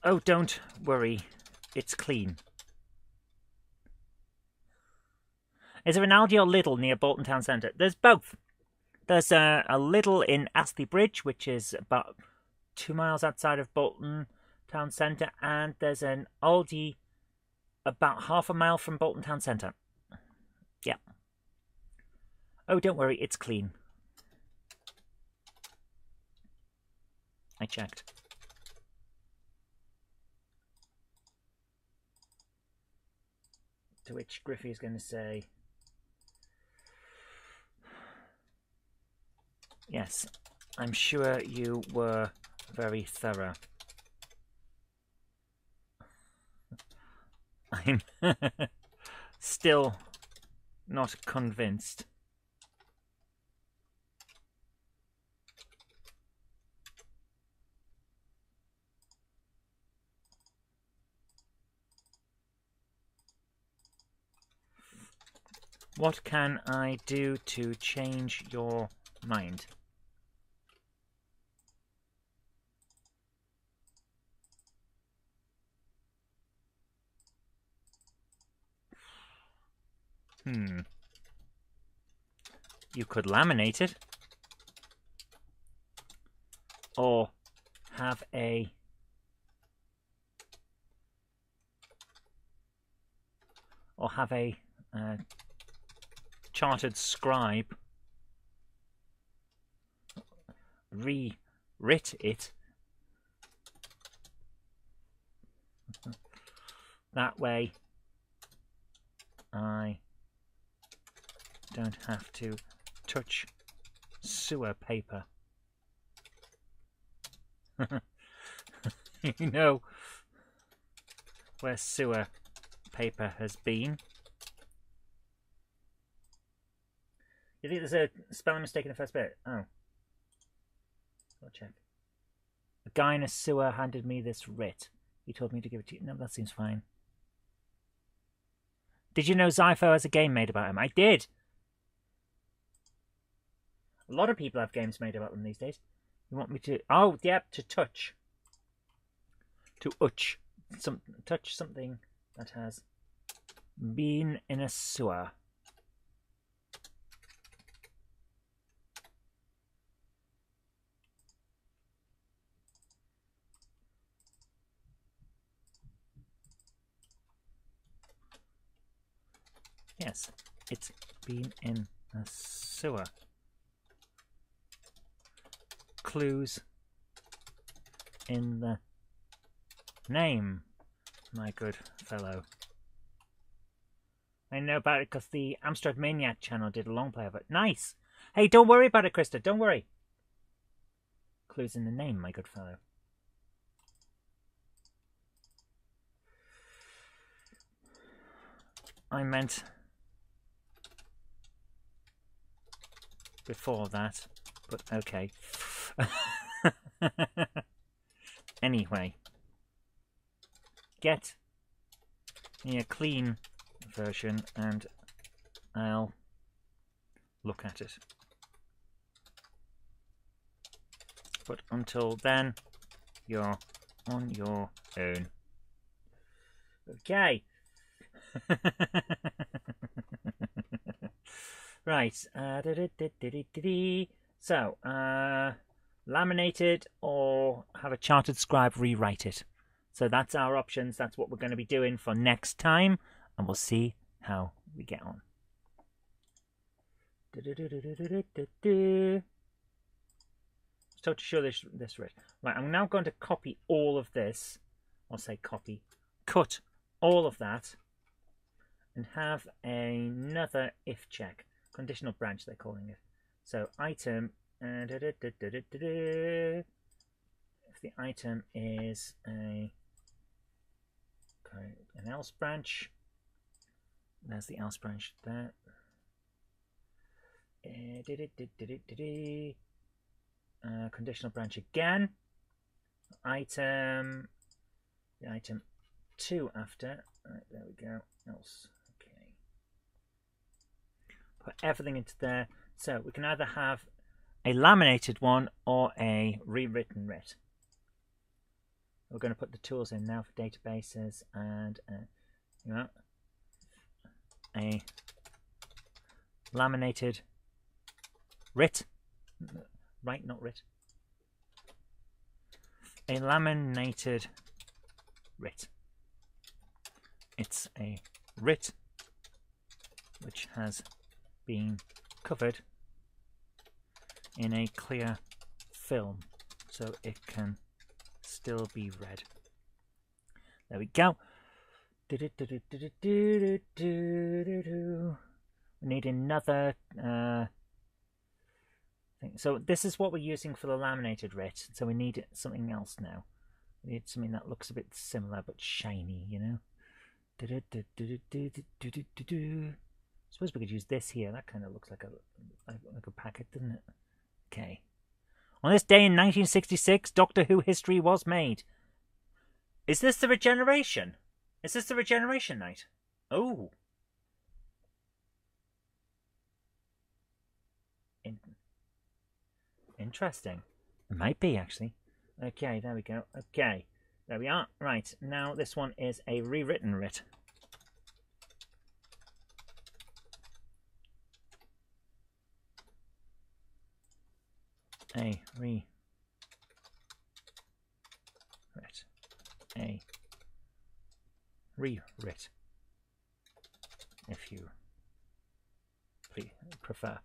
Oh, don't worry. It's clean. Is there an Aldi or Lidl near Bolton Town Centre? There's both. There's a Lidl in Astley Bridge, which is about 2 miles outside of Bolton Town Centre, and there's an Aldi about half a mile from Bolton Town Centre. Yeah. Oh, don't worry, it's clean. I checked. To which Griffey is going to say, yes, I'm sure you were very thorough. I'm still not convinced. What can I do to change your mind? You could laminate it. Or have a chartered scribe rewrit it. That way I don't have to touch sewer paper. You know where sewer paper has been. You think there's a spelling mistake in the first bit? Oh. I'll check. A guy in a sewer handed me this writ. He told me to give it to you. No, that seems fine. Did you know Zypho has a game made about him? I did. A lot of people have games made about them these days. You want me to... Oh, yep, to touch. To touch something that has been in a sewer. Yes, it's been in a sewer. Clues in the name, my good fellow. I know about it because the Amstrad Maniac channel did a long play of it. Nice! Hey, don't worry about it, Krista, don't worry. Clues in the name, my good fellow. I meant before that, but okay. Anyway, get me a clean version and I'll look at it. But until then, you're on your own. Okay. Right. So, laminate it or have a chartered scribe rewrite it. So that's our options. That's what we're going to be doing for next time. And we'll see how we get on. So to show this right. Right, I'm now going to copy all of this. I'll say copy. Cut all of that and have another if check. Conditional branch, they're calling it. So item, if the item is an else branch, there's the else branch there. Conditional branch again. Item, the item 2 after. Right, there we go. Else. Okay. Put everything into there. So we can either have a laminated one or a rewritten writ. We're going to put the tools in now for databases and a laminated writ. Right, not writ. A laminated writ. It's a writ which has been covered in a clear film so it can still be read. There we go. We need another thing. So this is what we're using for the laminated writ. So we need something else now. We need something that looks a bit similar but shiny, you know. I suppose we could use this here. That kind of looks like a packet, doesn't it? Okay. On this day in 1966, Doctor Who history was made. Is this the regeneration? Is this the regeneration night? Oh. Interesting. It might be, actually. Okay, there we go. Okay, there we are. Right, now this one is a rewritten writ. A rewrit. A rewrit. If you prefer.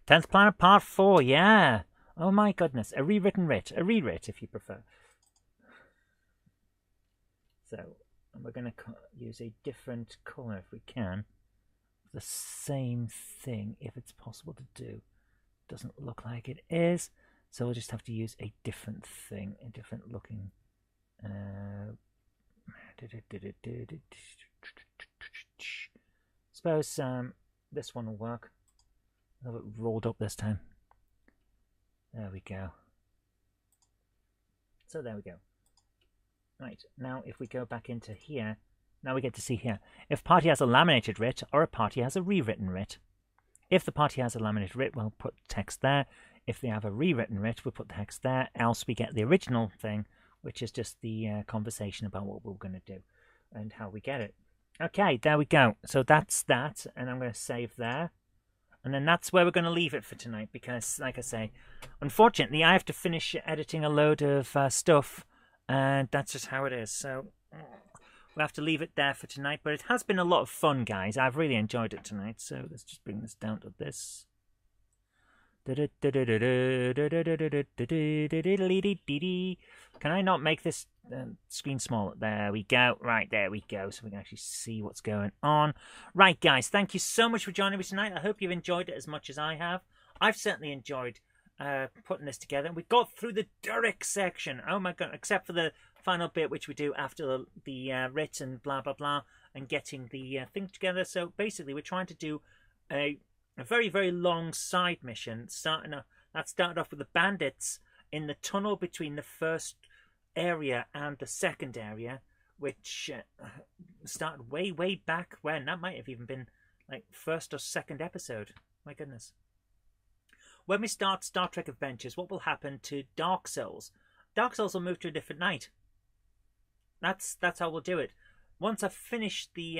10th Planet Part 4, yeah. Oh my goodness. A rewritten writ. A rewrit, if you prefer. So, we're going to use a different colour if we can. The same thing, if it's possible to do. Doesn't look like it is. So we'll just have to use a different thing. A different looking... Suppose this one will work. I'll have it rolled up this time. There we go. So there we go. Right, now if we go back into here, now we get to see here. If party has a laminated writ or a party has a rewritten writ. If the party has a laminated writ, we'll put text there. If they have a rewritten writ, we'll put the text there. Else we get the original thing, which is just the conversation about what we're going to do and how we get it. Okay, there we go. So that's that, and I'm going to save there. And then that's where we're going to leave it for tonight because, like I say, unfortunately, I have to finish editing a load of stuff, and that's just how it is. So we'll have to leave it there for tonight. But it has been a lot of fun, guys. I've really enjoyed it tonight. So let's just bring this down to this. Can I not make this screen smaller? There we go. Right, there we go. So we can actually see what's going on. Right, guys, thank you so much for joining me tonight. I hope you've enjoyed it as much as I have. I've certainly enjoyed putting this together. We got through the Durek section. Oh my god, except for the final bit, which we do after the writ and blah, blah, blah, and getting the thing together. So basically, we're trying to do a very, very long side mission. That started off with the bandits in the tunnel between the first area and the second area, which started way, way back when. That might have even been like first or second episode. My goodness. When we start Star Trek Adventures, what will happen to Dark Souls? Dark Souls will move to a different night. That's how we'll do it. Once I've finished the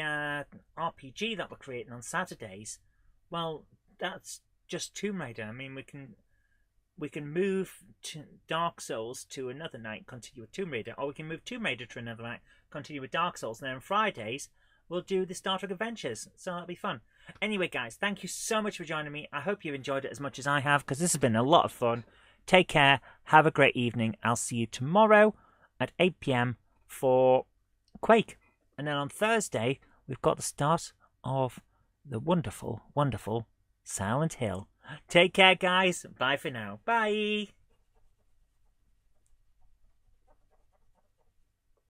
RPG that we're creating on Saturdays, well, that's just Tomb Raider. I mean, we can move to Dark Souls to another night, continue with Tomb Raider, or we can move Tomb Raider to another night, continue with Dark Souls, and then on Fridays we'll do the Star Trek Adventures. So that'll be fun. Anyway, guys, thank you so much for joining me. I hope you've enjoyed it as much as I have, because this has been a lot of fun. Take care. Have a great evening. I'll see you tomorrow at 8 PM for Quake. And then on Thursday, we've got the start of the wonderful, wonderful Silent Hill. Take care, guys. Bye for now. Bye.